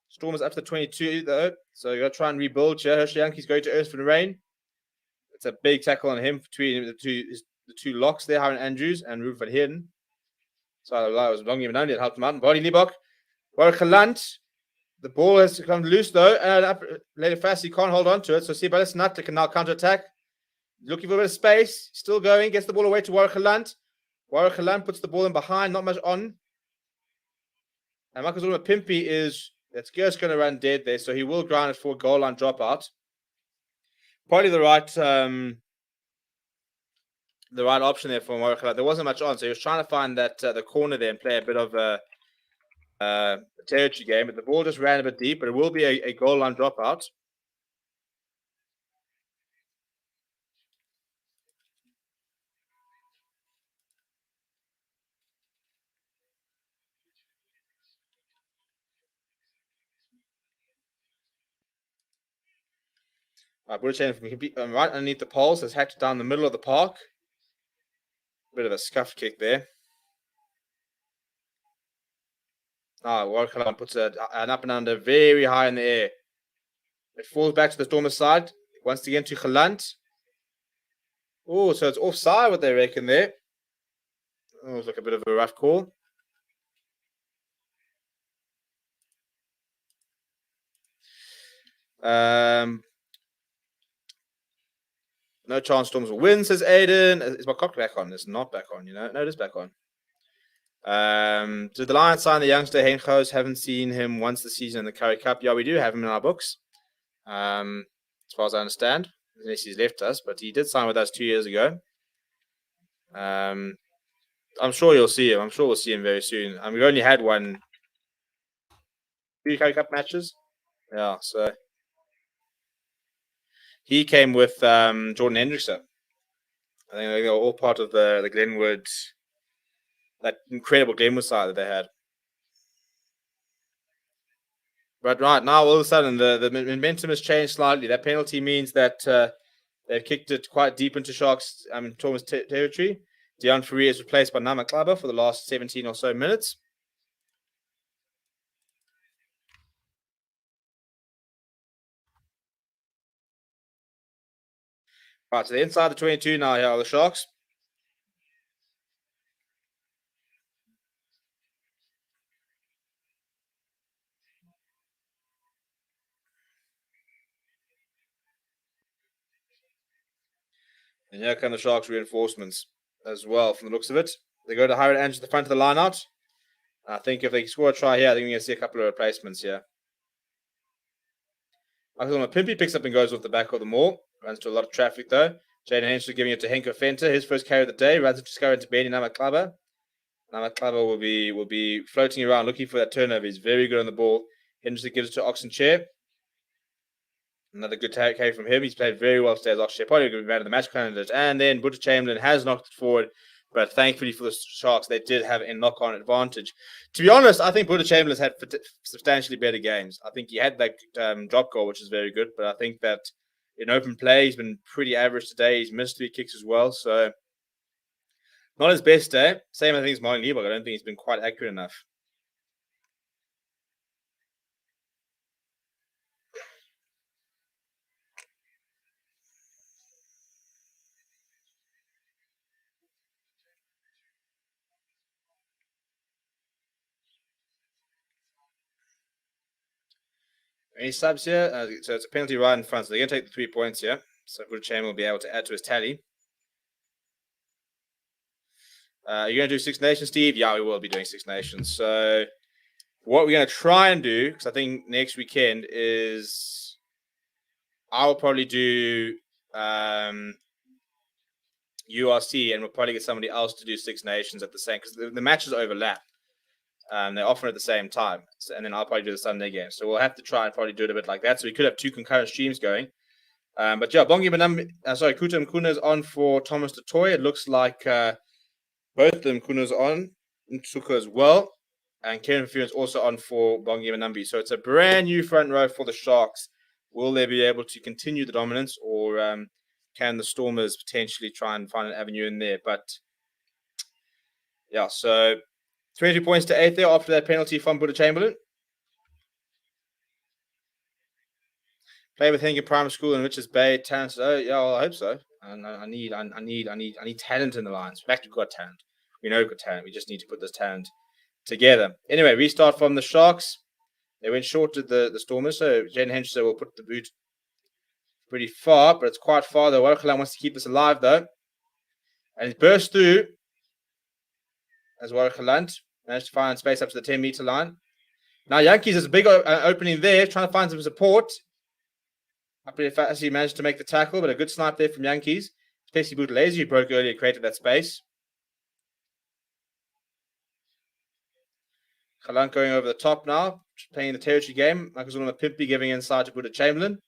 Storm is up to the 22, though, so you got to try and rebuild here. Hershey Yankee's going to Earth for the Rain. It's a big tackle on him between the two locks there, Aaron Andrews and Ruud van Heerden. So I was long even only, it helped him out. Bonnie Liebach. Warwick Lunt. The ball has come loose, though, and up later fast, he can't hold on to it. So Sibelius Nut can now counter-attack. Looking for a bit of space. Still going. Gets the ball away to Warwick Lunt. Warwick Lunt puts the ball in behind. Not much on. And Marcus Ulmer Pimpy that's just going to run dead there. So he will ground it for a goal line dropout. Probably the right option there for Warwick Lunt. There wasn't much on. So he was trying to find that the corner there and play a bit of a territory game, but the ball just ran a bit deep, but it will be a goal line dropout. British from right underneath the poles has hacked down the middle of the park. Bit of a scuffed kick there. Warwick Lunt puts an up and under very high in the air. It falls back to the Stormers side. Once again to Gelant. Oh, so it's offside what they reckon there. Oh, it's like a bit of a rough call. No chance Storms will win, says Aiden. Is my cock back on? It's not back on, No, it is back on. Did the Lions sign the youngster Henchos? Haven't seen him once this season in the Currie Cup. Yeah, we do have him in our books. As far as I understand. Unless he's left us, but he did sign with us 2 years ago. I'm sure you'll see him. I'm sure we'll see him very soon. We've only had 2 Currie Cup matches. Yeah, so He came with Jordan Hendrickson. I think they were all part of the Glenwood, that incredible Glenwood side that they had. But right now, all of a sudden, the momentum has changed slightly. That penalty means that they've kicked it quite deep into Sharks' Thomas territory. Deon Ferrier is replaced by Nama Klaba for the last 17 or so minutes. Right, so they're inside the 22 now. Here are the Sharks. And here come the Sharks reinforcements as well, from the looks of it. They go to Howard Ange at the front of the line out. I think if they score a try here, I think we're going to see a couple of replacements here. Pimpy picks up and goes off the back of the maul. Runs to a lot of traffic though. Jaden Henson giving it to Henko Fenter, his first carry of the day. Runs it to Scar into Benny Namaklaba. Namaklaba will be floating around looking for that turnover. He's very good on the ball. Henderson gives it to Oxen Chair. Another good carry from him. He's played very well today as Oxen Chair. Probably a good man of the match candidate. And then Butcher Chamberlain has knocked it forward. But thankfully for the Sharks, they did have a knock-on advantage. To be honest, I think Butcher Chamberlain's had substantially better games. I think he had that drop goal, which is very good. But I think that in open play, he's been pretty average today. He's missed 3 kicks as well. So not his best day. Same, I think, as Martin Liebach. I don't think he's been quite accurate enough. Any subs here? So it's a penalty right in front. So they're going to take the 3 points here. So Butcher Chamberlain will be able to add to his tally. You're going to do Six Nations, Steve? Yeah, we will be doing Six Nations. So what we're going to try and do, because I think next weekend is, I will probably do URC, and we'll probably get somebody else to do Six Nations at the same, because the matches overlap. They're often at the same time. So, and then I'll probably do the Sunday game. So we'll have to try and probably do it a bit like that. So we could have 2 concurrent streams going. But yeah, Bongi Manambi, Kuta Mkuna is on for Thomas Dutoy. It looks like both of them, Kuna's on, Nsuka as well. And Kieran Fearon's also on for Bongi Manambi. So it's a brand new front row for the Sharks. Will they be able to continue the dominance, or can the Stormers potentially try and find an avenue in there? But yeah, so 22 points to 8 there after that penalty from Butcher Chamberlain. Play with Hengen Primary School in Richards Bay. Talent. Oh, yeah, well, I hope so. And I need talent in the lines. We've actually got talent. We know we've got talent. We just need to put this talent together. Anyway, restart from the Sharks. They went short to the Stormers, so Jaden Henderson will put the boot pretty far, but it's quite far though. Watchalong wants to keep this alive though. And he burst through as Watchalong managed to find space up to the 10-meter line. Now Yankees has a big opening there, trying to find some support. Up pretty fast, he managed to make the tackle, but a good snipe there from Yankees. Especially Buthelezi, who broke earlier, created that space. Kalan going over the top now, playing the territory game. Michael Zulma Pimpy giving inside to Butcher Chamberlain.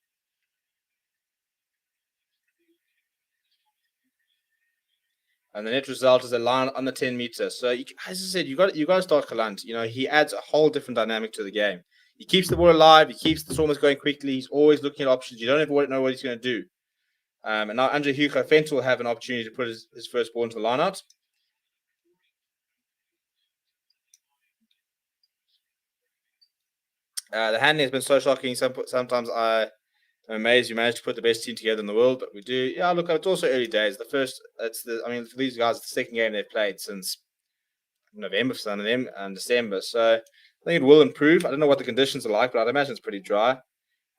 And the net result is a line on the 10 meters. So, as I said, you got to start Kalant. You know, he adds a whole different dynamic to the game. He keeps the ball alive. He keeps the Stormers going quickly. He's always looking at options. You don't ever know what he's going to do. And now Andre Hugo Fent will have an opportunity to put his first ball into the line out. The handling has been so shocking. Sometimes I'm amazed you managed to put the best team together in the world, but we do. Yeah, look, it's also early days. For these guys, it's the second game they've played since November for some of them and December. So I think it will improve. I don't know what the conditions are like, but I'd imagine it's pretty dry.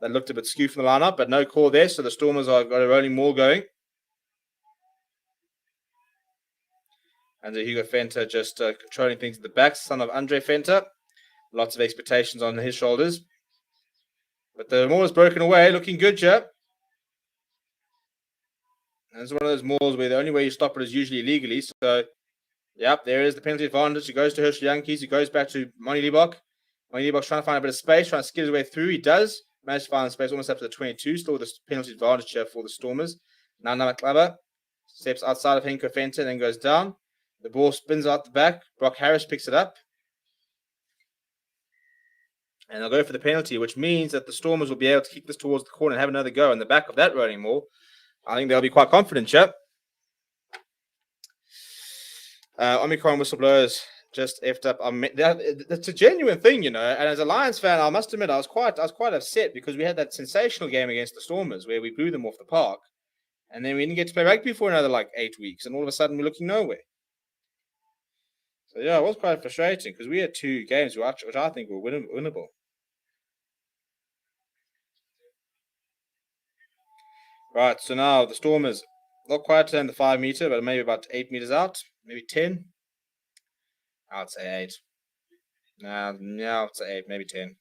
That looked a bit skew from the lineup, but no call there. So the Stormers are got a rolling maul going. And Hugo Fenter just controlling things at the back, son of Andre Fenter. Lots of expectations on his shoulders. But the maul is broken away, looking good, Joe. And it's one of those mauls where the only way you stop it is usually illegally. So, yep, there is the penalty advantage. It goes to Herschel Yankees. It goes back to Monty Liebach. Monty Liebach's trying to find a bit of space, trying to skid his way through. He does. managed to find space almost up to the 22, still with the penalty advantage here for the Stormers. Now Namaklaba steps outside of Henko Fenter and then goes down. The ball spins out the back. Brock Harris picks it up. And they'll go for the penalty, which means that the Stormers will be able to kick this towards the corner and have another go on the back of that running maul. I think they'll be quite confident, chap. Omicron whistleblowers just effed up. That's a genuine thing, you know. And as a Lions fan, I must admit, I was quite upset because we had that sensational game against the Stormers where we blew them off the park, and then we didn't get to play rugby for another 8 weeks, and all of a sudden we're looking nowhere. So yeah, it was quite frustrating because we had 2 games which I think were winnable. Right, so now the Stormers not quite turn the 5 meter, but maybe about 8 meters out, maybe 10. I'd say 8. No, I'd say 8, maybe 10.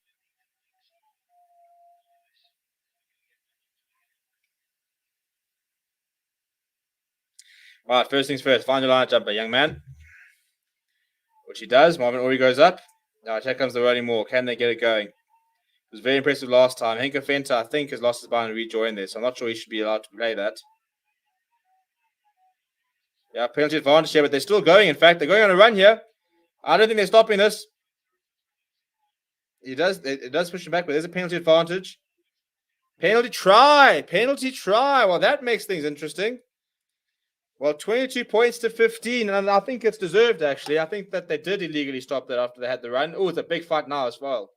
Right, first things first, find your line jumper, young man. Which he does. Marvin Ori goes up. Now here comes the rolling maul. Can they get it going? It was very impressive last time. Henko Fenter, I think, has lost his bound and rejoined this. I'm not sure he should be allowed to play that. Yeah, penalty advantage here, but they're still going. In fact, they're going on a run here. I don't think they're stopping this. It does push him back, but there's a penalty advantage. Penalty try. Well, that makes things interesting. Well, 22 points to 15, and I think it's deserved, actually. I think that they did illegally stop that after they had the run. Oh, it's a big fight now as well.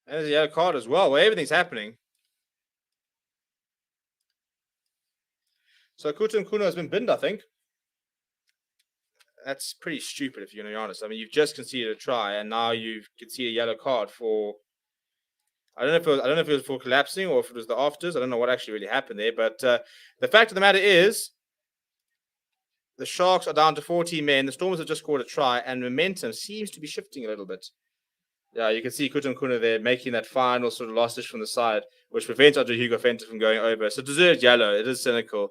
And there's a yellow card as well. Well, everything's happening. So Kutum Kuno has been binned, I think. That's pretty stupid, if you're going to be honest. I mean, you've just conceded a try, and now you concede a yellow card for. I don't know if it was for collapsing or if it was the afters. I don't know what actually really happened there. But the fact of the matter is, the Sharks are down to 14 men. The Stormers have just scored a try, and momentum seems to be shifting a little bit. Yeah, you can see Kutum Kuno there making that final sort of last dish from the side, which prevents Andre Hugo Fenter from going over. So deserved yellow. It is cynical.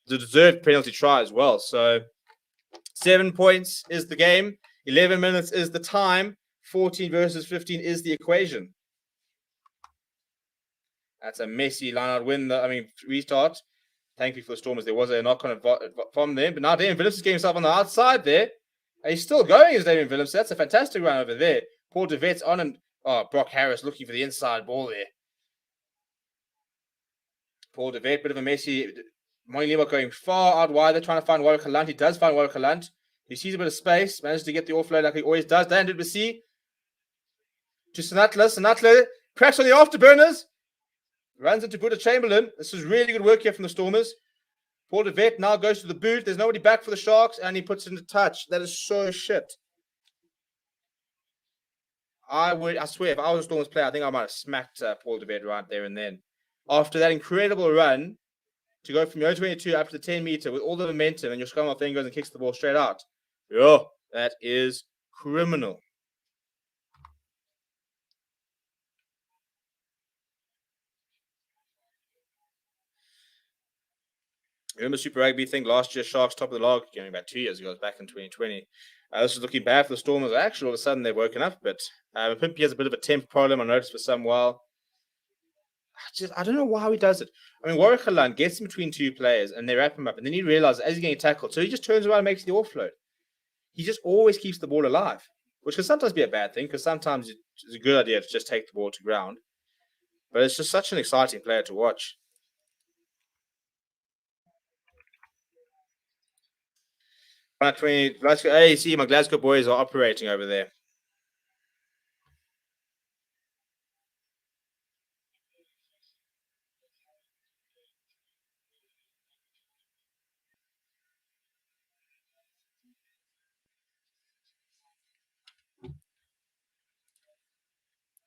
The deserved penalty try as well. So 7 points is the game. 11 minutes is the time. 14 versus 15 is the equation. That's a messy line-out win. Restart. Thankfully for the Stormers, there was a knock-on from them. But now Damien Phillips is getting himself on the outside there. And he's still going as Damien Phillips. That's a fantastic run over there. Paul DeVet's on and Brock Harris looking for the inside ball there. Paul DeVet, bit of a messy. Moilima going far out wide. They're trying to find Warwick Halant. He does find Warwick Halant. He sees a bit of space. Manages to get the offload like he always does. Dan did we see to Sinatla. Sinatla cracks on the afterburners. Runs into Buddha Chamberlain. This is really good work here from the Stormers. Paul DeVet now goes to the boot. There's nobody back for the Sharks, and he puts it into touch. That is so shit. I swear, if I was a Stormers player, I think I might have smacked Paul DeVet right there and then. After that incredible run, to go from your 22 up to the 10 meter with all the momentum, and your scrum thing goes and kicks the ball straight out. Yeah, that is criminal. Remember Super Rugby thing last year? Sharks top of the log, going about 2 years ago. It was back in 2020. This is looking bad for the Stormers. Actually, all of a sudden they've woken up a bit. Pimpy has a bit of a temp problem. I noticed for some while. I don't know why he does it. I mean, Warwick Halan gets in between 2 players and they wrap him up, and then he realizes as he's getting tackled, so he just turns around and makes the offload. He just always keeps the ball alive, which can sometimes be a bad thing because sometimes it's a good idea to just take the ball to ground. But it's just such an exciting player to watch. Glasgow, hey, see, my Glasgow boys are operating over there.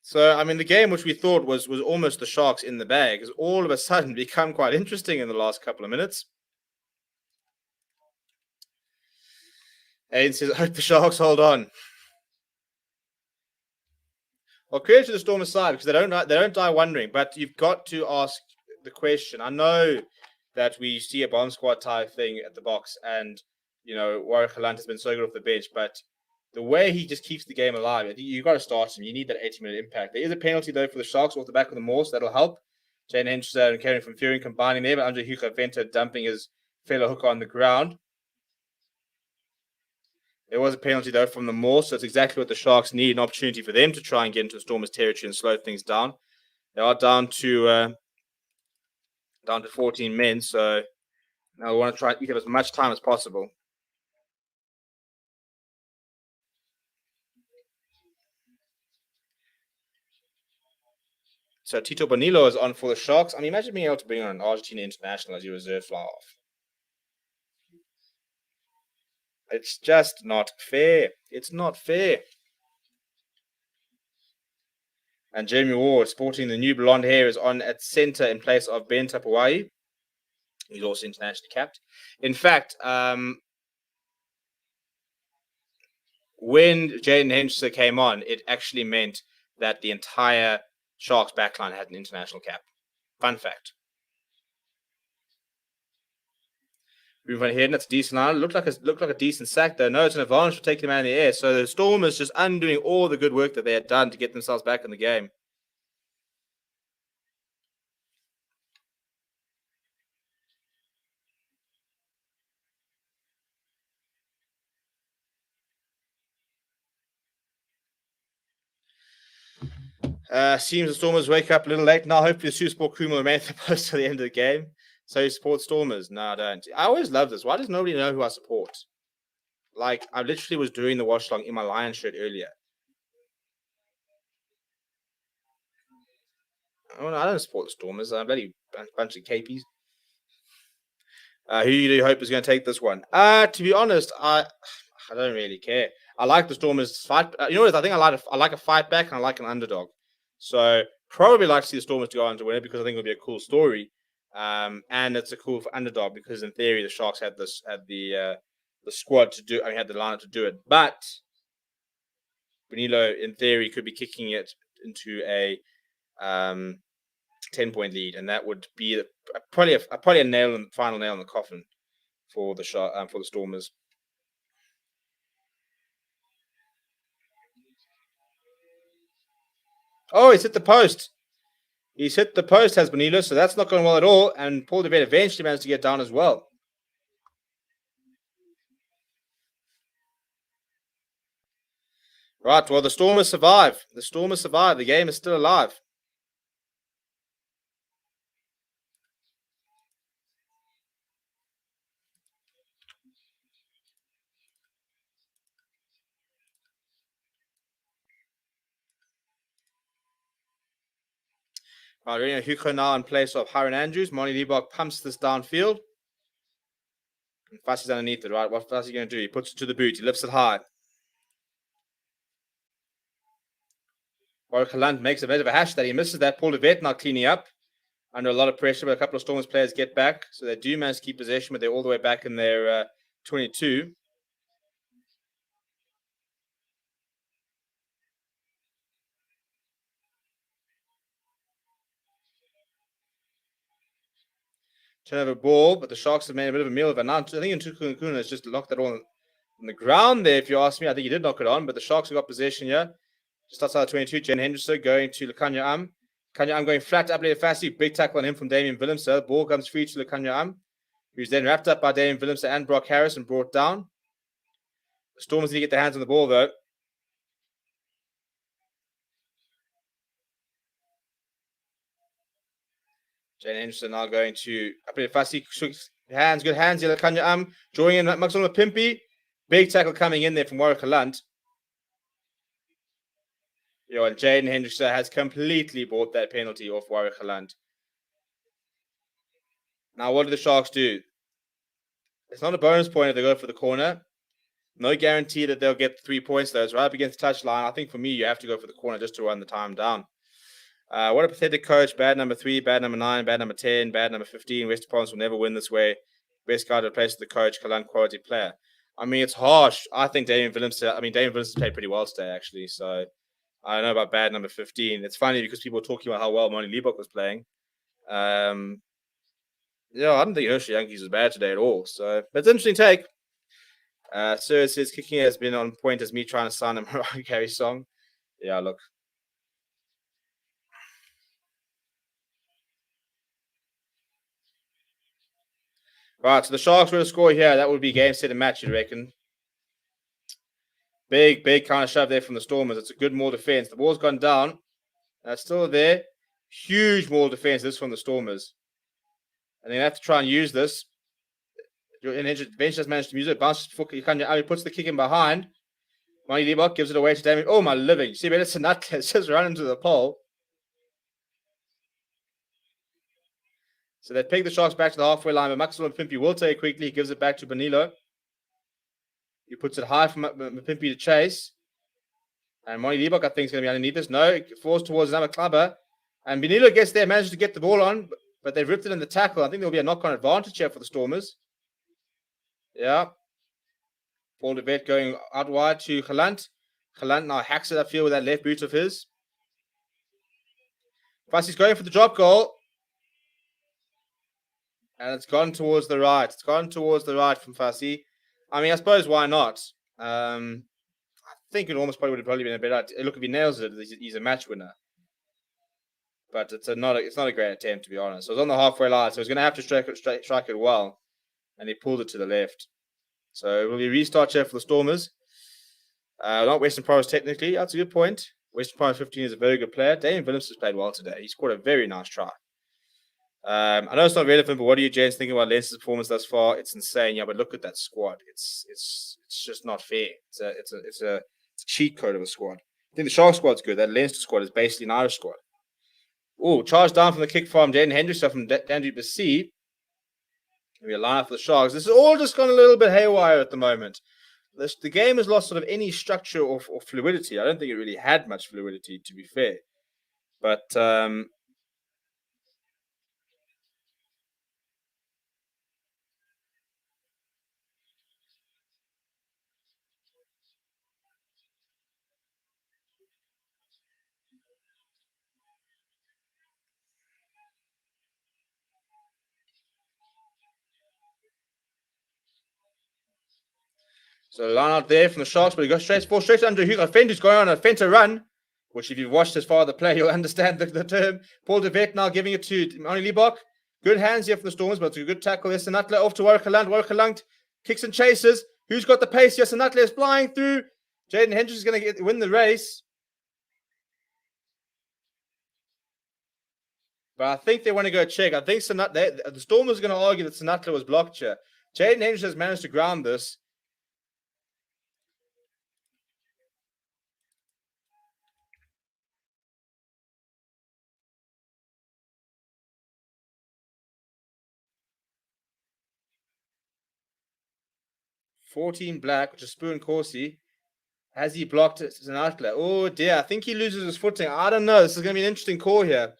So, I mean, the game which we thought was almost the Sharks in the bag has all of a sudden become quite interesting in the last couple of minutes. Aiden says, I hope the Sharks hold on. Well, credit to the Stormers side because they don't die wondering, but you've got to ask the question. I know that we see a bomb squad type thing at the box, and Warwick Halant has been so good off the bench, but the way he just keeps the game alive, you've got to start him. You need that 80-minute impact. There is a penalty though for the Sharks off the back of the Morse that'll help. Jane Henderson and Karen from Fury combining there, but Andre Hugo Venter dumping his fellow hooker on the ground. There was a penalty, though, from the Morse, so it's exactly what the Sharks need, an opportunity for them to try and get into the Stormers' territory and slow things down. They are down to 14 men, so now we want to try and give as much time as possible. So Tito Bonillo is on for the Sharks. I mean, imagine being able to bring on an Argentina international as your reserve fly off. It's just not fair. It's not fair. And Jeremy Ward, sporting the new blonde hair, is on at centre in place of Ben Tapawai. He's also internationally capped. In fact, when Jaden Henderson came on, it actually meant that the entire Sharks backline had an international cap. Fun fact. Moving on here, that's a decent line. Looked like a decent sack, though. No, it's an advantage for taking the man in the air. So the Stormers just undoing all the good work that they had done to get themselves back in the game. Seems the Stormers wake up a little late now. Hopefully, the Super Sport crew will remain at the post to the end of the game. So you support Stormers? No, I don't. I always love this. Why does nobody know who I support? Like, I literally was doing the Watchalong in my Lion shirt earlier. I don't support the Stormers. I'm a bloody bunch of capies. Who do you hope is going to take this one? To be honest, I don't really care. I like the Stormers fight. You know what? I think I like a fight back and I like an underdog. So probably like to see the Stormers to go on to win it because I think it'll be a cool story. And it's a cool underdog because in theory the Sharks had the squad to do. I mean, had the lineup to do it, but Bonillo in theory could be kicking it into a 10-point lead, and that would be probably a final nail in the coffin for the Stormers. Oh, he's hit the post. He's hit the post, has Bonillo, so that's not going well at all. And Paul DeVette eventually managed to get down as well. Right, well, the Stormers survive. The game is still alive. Right, Hugo now in place of Hiron Andrews. Monty Liebach pumps this downfield. And Fassi's underneath it, right? What Fassi going to do? He puts it to the boot. He lifts it high. Warwick Halant makes a bit of a hash that he misses that. Paul DeVette now cleaning up. Under a lot of pressure, but a couple of Stormers players get back. So they do manage to keep possession, but they're all the way back in their 22. Turnover ball, but the Sharks have made a bit of a meal of it. Now, I think Ntuku has just locked that all on the ground there, if you ask me. I think he did knock it on, but the Sharks have got possession here. Just outside 22, Jen Henderson going to Lekanya Kanya going flat up there, Fassi. Big tackle on him from Damien Willemse. The ball comes free to Lekanya who's then wrapped up by Damien Willemse and Brock Harris and brought down. The Stormers need to get their hands on the ball, though. Jane Henderson now going to up in Fassi. Good hands here, Lekanya drawing in Maxon Pimpy. Big tackle coming in there from Warwick Halant. And Jaden Henderson has completely bought that penalty off Warwick Halant. Now, what do the Sharks do? It's not a bonus point if they go for the corner. No guarantee that they'll get 3 points, though. It's right up against the touchline. I think for me, you have to go for the corner just to run the time down. What a pathetic coach. Bad number 3, bad number 9, bad number 10, bad number 15. West Province will never win this way. Best guy to replace the coach, Kalan quality player. I mean, it's harsh. I think Damian Williams played pretty well today, actually. So I don't know about bad number 15. It's funny because people were talking about how well Monty Liebach was playing. Um, yeah, I don't think Hershey Yankees was bad today at all. So, but it's an interesting take. Sir says kicking has been on point as me trying to sign a Mariah Carey song. Yeah, look. Right, so the Sharks were to score here. That would be game, set, and match, you reckon? Big kind of shove there from the Stormers. It's a good maul defense. The ball's gone down. It's still there. Huge maul defense. This from the Stormers. And they have to try and use this. Bench just managed to use it. Bounces. He puts the kick in behind. Monty Liebach gives it away to Damien. Oh, my living. You see, but it's a nut. It's just run into the pole. So they pick the Sharks back to the halfway line, but Maxwell Mapimpi will take it quickly. He gives it back to Benilo. He puts it high for Mapimpi to chase. And Monty Liebach, I think, is going to be underneath this. No, it falls towards Namaklaba. And Benilo gets there, manages to get the ball on, but they've ripped it in the tackle. I think there'll be a knock-on advantage here for the Stormers. Yeah. Paul de Vet going out wide to Galant. Galant now hacks it upfield with that left boot of his. Fassi's going for the drop goal. And it's gone towards the right. It's gone towards the right from Fassi. I mean, I suppose why not? I think it almost would have been a better idea. Look, if he nails it, he's a match winner. But it's not a great attempt, to be honest. So it was on the halfway line, so he's going to have to strike it well. And he pulled it to the left. So it will be a restart here for the Stormers. Not Western Province technically. That's a good point. Western Province 15 is a very good player. Damian Williams has played well today. He scored a very nice try. I know it's not relevant, but what do you gents think about Leinster's performance thus far? It's insane, yeah. But look at that squad. It's just not fair. It's a cheat code of a squad. I think the Shark squad's good. That Leinster squad is basically an Irish squad. Oh, charge down from the kick from Jaden Hendrickson from Dandy Bassi. Maybe a line for the Sharks. This is all just gone a little bit haywire at the moment. The game has lost sort of any structure or fluidity. I don't think it really had much fluidity, to be fair. But so line out there from the Sharks, but he goes straight under Hugo Fend, who's going on a Fenter run, which if you've watched his father play, you'll understand the term. Paul de Vet now giving it to Monty Liebach. Good hands here from the Stormers, but it's a good tackle. Yes, Sanatla off to Warakaland. Warakaland kicks and chases. Who's got the pace? Yes, Sanatla is flying through. Jaden Hendricks is going to win the race. But I think they want to go check. I think the Stormers are going to argue that Sanatla was blocked here. Jaden Hendricks has managed to ground this. $14 black, which is Spoon Corsi. Has he blocked it as an outlet? Oh dear, I think he loses his footing. I don't know. This is going to be an interesting call here.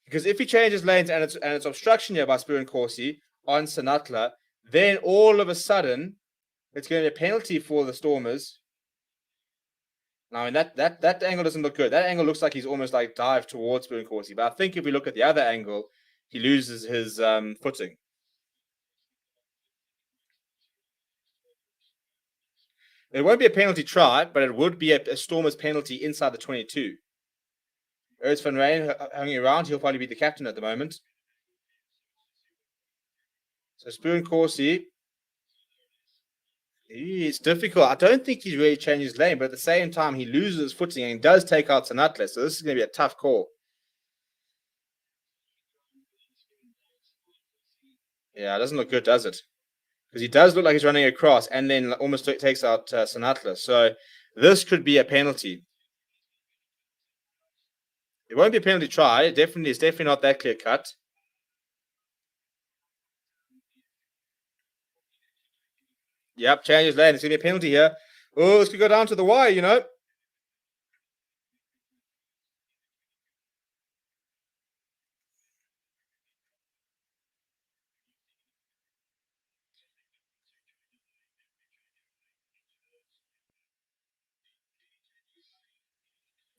Because if he changes lanes and it's obstruction here by Spoon Corsi on Sanatla, then all of a sudden it's going to be a penalty for the Stormers. Now, I mean, that angle doesn't look good. That angle looks like he's almost like dived towards Spoon Corsi. But I think if we look at the other angle, he loses his footing. It won't be a penalty try, but it would be a Stormers penalty inside the 22. Ernst van Rijn hanging around. He'll probably be the captain at the moment. So Spoon Corsi, it's difficult. I don't think he's really changed his lane, but at the same time, he loses his footing and does take out Sanatla. So this is going to be a tough call. Yeah, it doesn't look good, does it? Because he does look like he's running across and then almost takes out Sanatla. So this could be a penalty. It won't be a penalty try. It's definitely not that clear cut. Yep, change his lane. It's going to be a penalty here. Oh, this could go down to the wire, you know.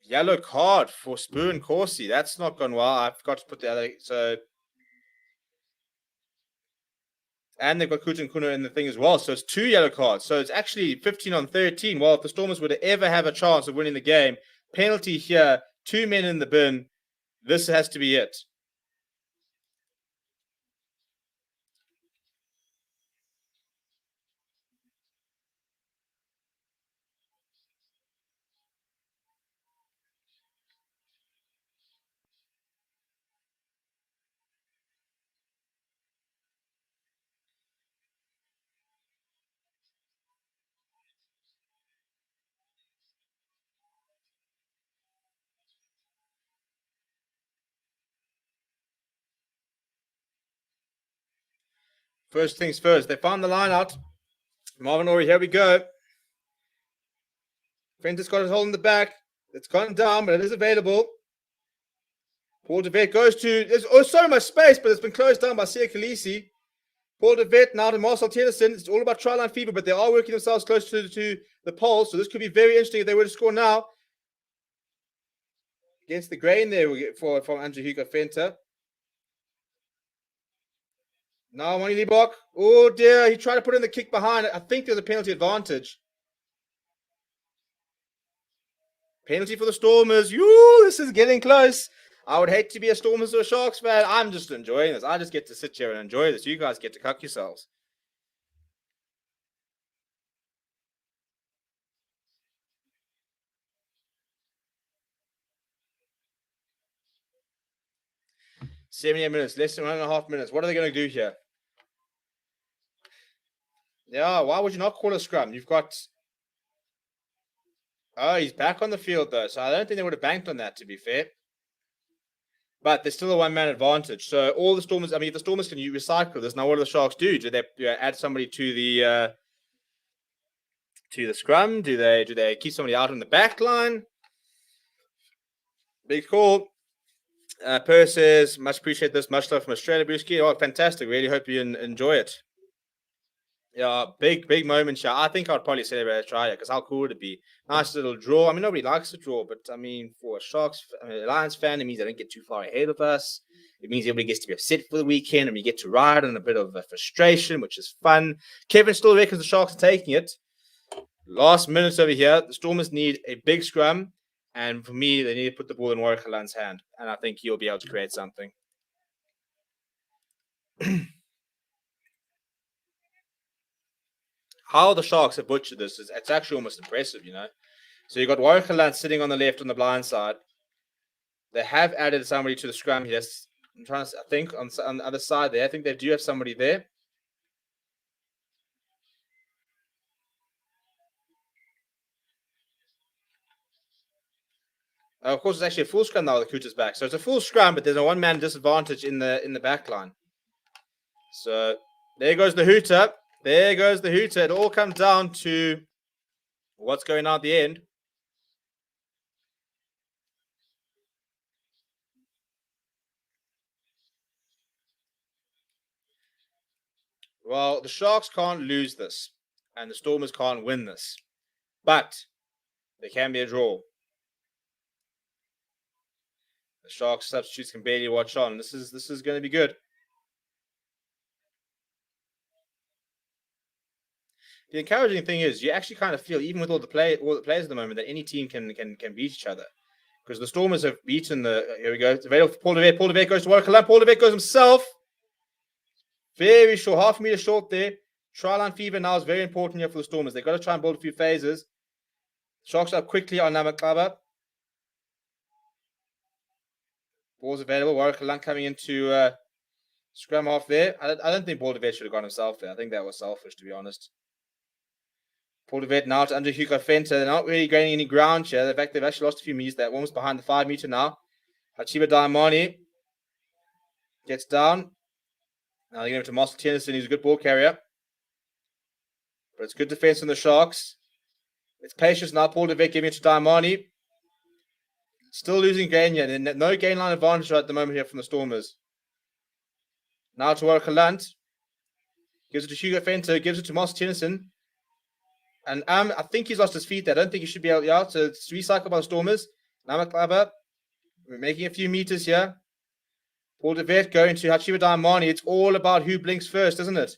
Yellow card for Spoon Corsi. That's not gone well. I forgot to put the other. So, and they've got Kutin Kuno in the thing as well. So it's 2 yellow cards. So it's actually 15-13. Well, if the Stormers would ever have a chance of winning the game, penalty here, 2 men in the bin. This has to be it. First things first. They found the line out. Marvin Ori, here we go. Fenton's got his hole in the back. It's gone down, but it is available. Paul de Vet goes to. There's so much space, but it's been closed down by Sia Khaleesi. Paul de Vet now to Marcel Tennyson. It's all about try line fever, but they are working themselves close to the pole. So this could be very interesting if they were to score now. Against the grain there from Andrew Hugo Fenter. Now Monty Liebach. Oh dear, he tried to put in the kick behind. I think there's a penalty advantage. Penalty for the Stormers. This is getting close. I would hate to be a Stormers or a Sharks fan. I'm just enjoying this. I just get to sit here and enjoy this. You guys get to cuck yourselves. $78 minutes, less than 1.5 minutes. What are they going to do here? Yeah, why would you not call a scrum? You've got. Oh, he's back on the field though, so I don't think they would have banked on that, to be fair. But there's still a one-man advantage. So all the Stormers, if the Stormers can recycle this, now what do the Sharks do? Do they add somebody to the scrum? Do they keep somebody out on the back line? Big call. Per says, much appreciate this. Much love from Australia, Brewski. Oh, fantastic. Really hope you enjoy it. Yeah, big moment, Sha. I think I'd probably celebrate a try because how cool would it be? Nice little draw. I mean, nobody likes a draw, but I mean, for a Lions fan, it means they don't get too far ahead of us. It means everybody gets to be upset for the weekend and we get to ride on a bit of frustration, which is fun. Kevin still reckons the Sharks are taking it. Last minutes over here, the Stormers need a big scrum. And for me, they need to put the ball in Warwick Halan's hand. And I think he'll be able to create something. How the Sharks have butchered this it's actually almost impressive, So you've got Warwick Halan sitting on the left on the blind side. They have added somebody to the scrum here. I'm trying to think on the other side there. I think they do have somebody there. Of course, it's actually a full scrum now with the Cooters back. So it's a full scrum, but there's a one-man disadvantage in the back line. So there goes the hooter. There goes the hooter. It all comes down to what's going on at the end. Well, the Sharks can't lose this, and the Stormers can't win this. But there can be a draw. The Sharks substitutes can barely watch on. This is going to be good. The encouraging thing is you actually kind of feel, even with all the players at the moment, that any team can beat each other. Because the Stormers have beaten here we go. It's available for Paul de Vet. Paul de Vet goes to Warwick Halan. Paul de Vet goes himself. Very short, half a meter short there. Try line fever now is very important here for the Stormers. They've got to try and build a few phases. Sharks up quickly on Namaklaba. Ball's available. Warwick Halan coming into scrum half there. I don't think Paul de Vet should have gone himself there. I think that was selfish, to be honest. Paul de Vet now to under Hugo Fenter. They're not really gaining any ground here. In fact, they've actually lost a few meters. They're almost behind the 5 meter now. Hachiba Diamani gets down. Now they're going to Marcel Tennyson, who's a good ball carrier. But it's good defense on the Sharks. It's patience now. Paul de Vet giving it to Diamani. Still losing gain here. No gain line advantage right at the moment here from the Stormers. Now to Warwick Halan. Gives it to Hugo Fenter. Gives it to Marcel Tennyson. And I think he's lost his feet there. I don't think he should be able to recycle by the Stormers. Namaklaba. We're making a few meters here. Paul de Vet going to Hachiba Daimani. It's all about who blinks first, isn't it?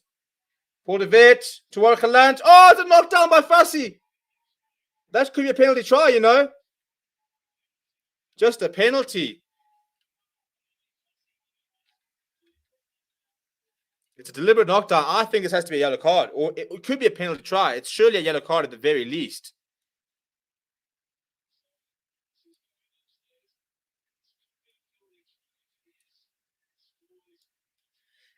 Paul de Vet to Warkaland. Oh, it's a knockdown by Fassi. That could be a penalty try, you know. Just a penalty. It's a deliberate knockdown. I think this has to be a yellow card, or it could be a penalty try. It's surely a yellow card at the very least.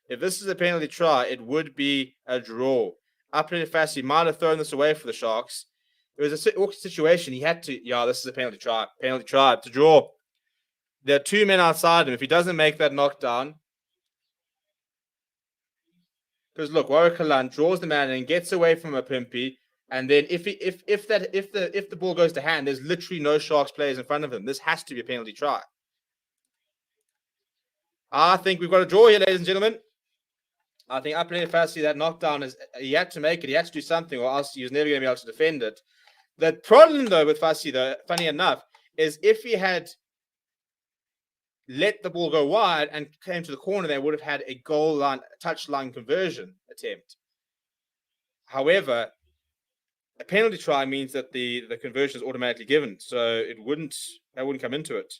If this is a penalty try, it would be a draw. Apelele Fassi might have thrown this away for the Sharks. It was a awkward situation. He had to, this is a penalty try. Penalty try to draw. There are two men outside him. If he doesn't make that knockdown, because look, Warakalan draws the man and gets away from a Pimpy, and then if the ball goes to hand, there's literally no Sharks players in front of him. This has to be a penalty try. I think we've got a draw here, ladies and gentlemen. I think Apelele Fassi, that knockdown he had to make it. He had to do something, or else he was never going to be able to defend it. The problem, though, with Fassi, though, funny enough, is if he had let the ball go wide and came to the corner, they would have had a goal line, touch line conversion attempt. However, a penalty try means that the conversion is automatically given, so that wouldn't come into it.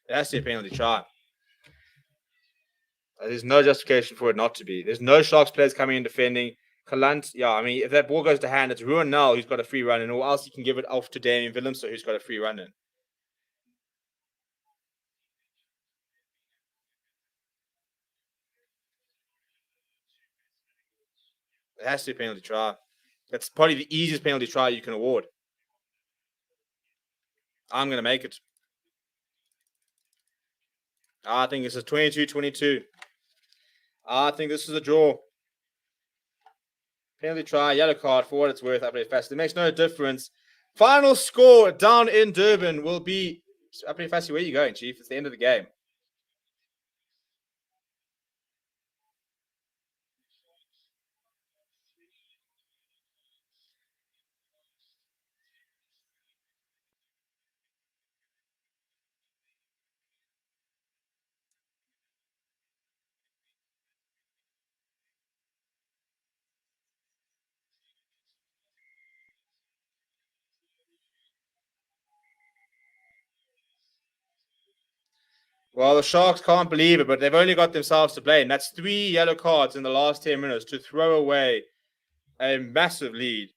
It has to be a penalty try. There's no justification for it not to be. There's no Sharks players coming in defending. Kalant, if that ball goes to hand, it's Ruan Nel who's got a free run in, or else you can give it off to Damien Willemse, who's got a free run in. It has to be a penalty try. That's probably the easiest penalty try you can award. I'm going to make it. I think this is 22-22. I think this is a draw. Penalty try, yellow card for what it's worth. Apelele Fassi. It makes no difference. Final score down in Durban will be. Apelele Fassi, where are you going, Chief? It's the end of the game. Well, the Sharks can't believe it, but they've only got themselves to blame. That's 3 yellow cards in the last 10 minutes to throw away a massive lead.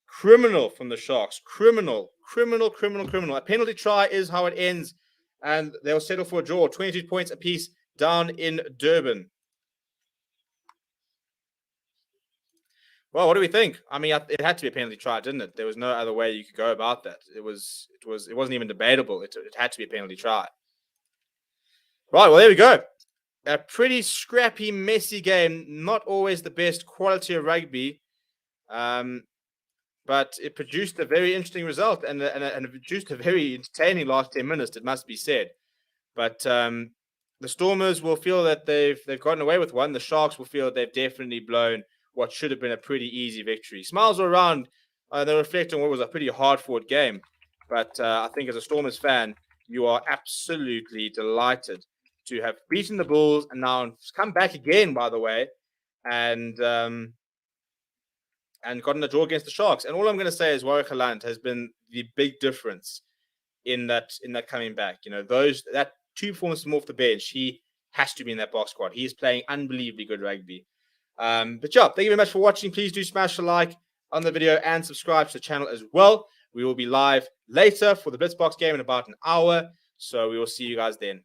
Criminal from the Sharks. Criminal. A penalty try is how it ends, and they'll settle for a draw. 22 points apiece down in Durban. Well, what do we think? I mean, it had to be a penalty try, didn't it? There was no other way you could go about that. It wasn't even debatable. It had to be a penalty try. Right, well, there we go. A pretty scrappy, messy game. Not always the best quality of rugby, but it produced a very interesting result and it produced a very entertaining last 10 minutes, it must be said. But the Stormers will feel that they've gotten away with one. The Sharks will feel that they've definitely blown what should have been a pretty easy victory. Smiles all around. They reflect on what was a pretty hard-fought game. But I think as a Stormers fan, you are absolutely delighted to have beaten the Bulls and now come back again, by the way, and gotten a draw against the Sharks. And all I'm going to say is Warwick Land has been the big difference in that coming back. That 2 performances from off the bench, he has to be in that box squad. He is playing unbelievably good rugby. But yeah, thank you very much for watching. Please do smash a like on the video and subscribe to the channel as well. We will be live later for the Blitzbox game in about an hour. So we will see you guys then.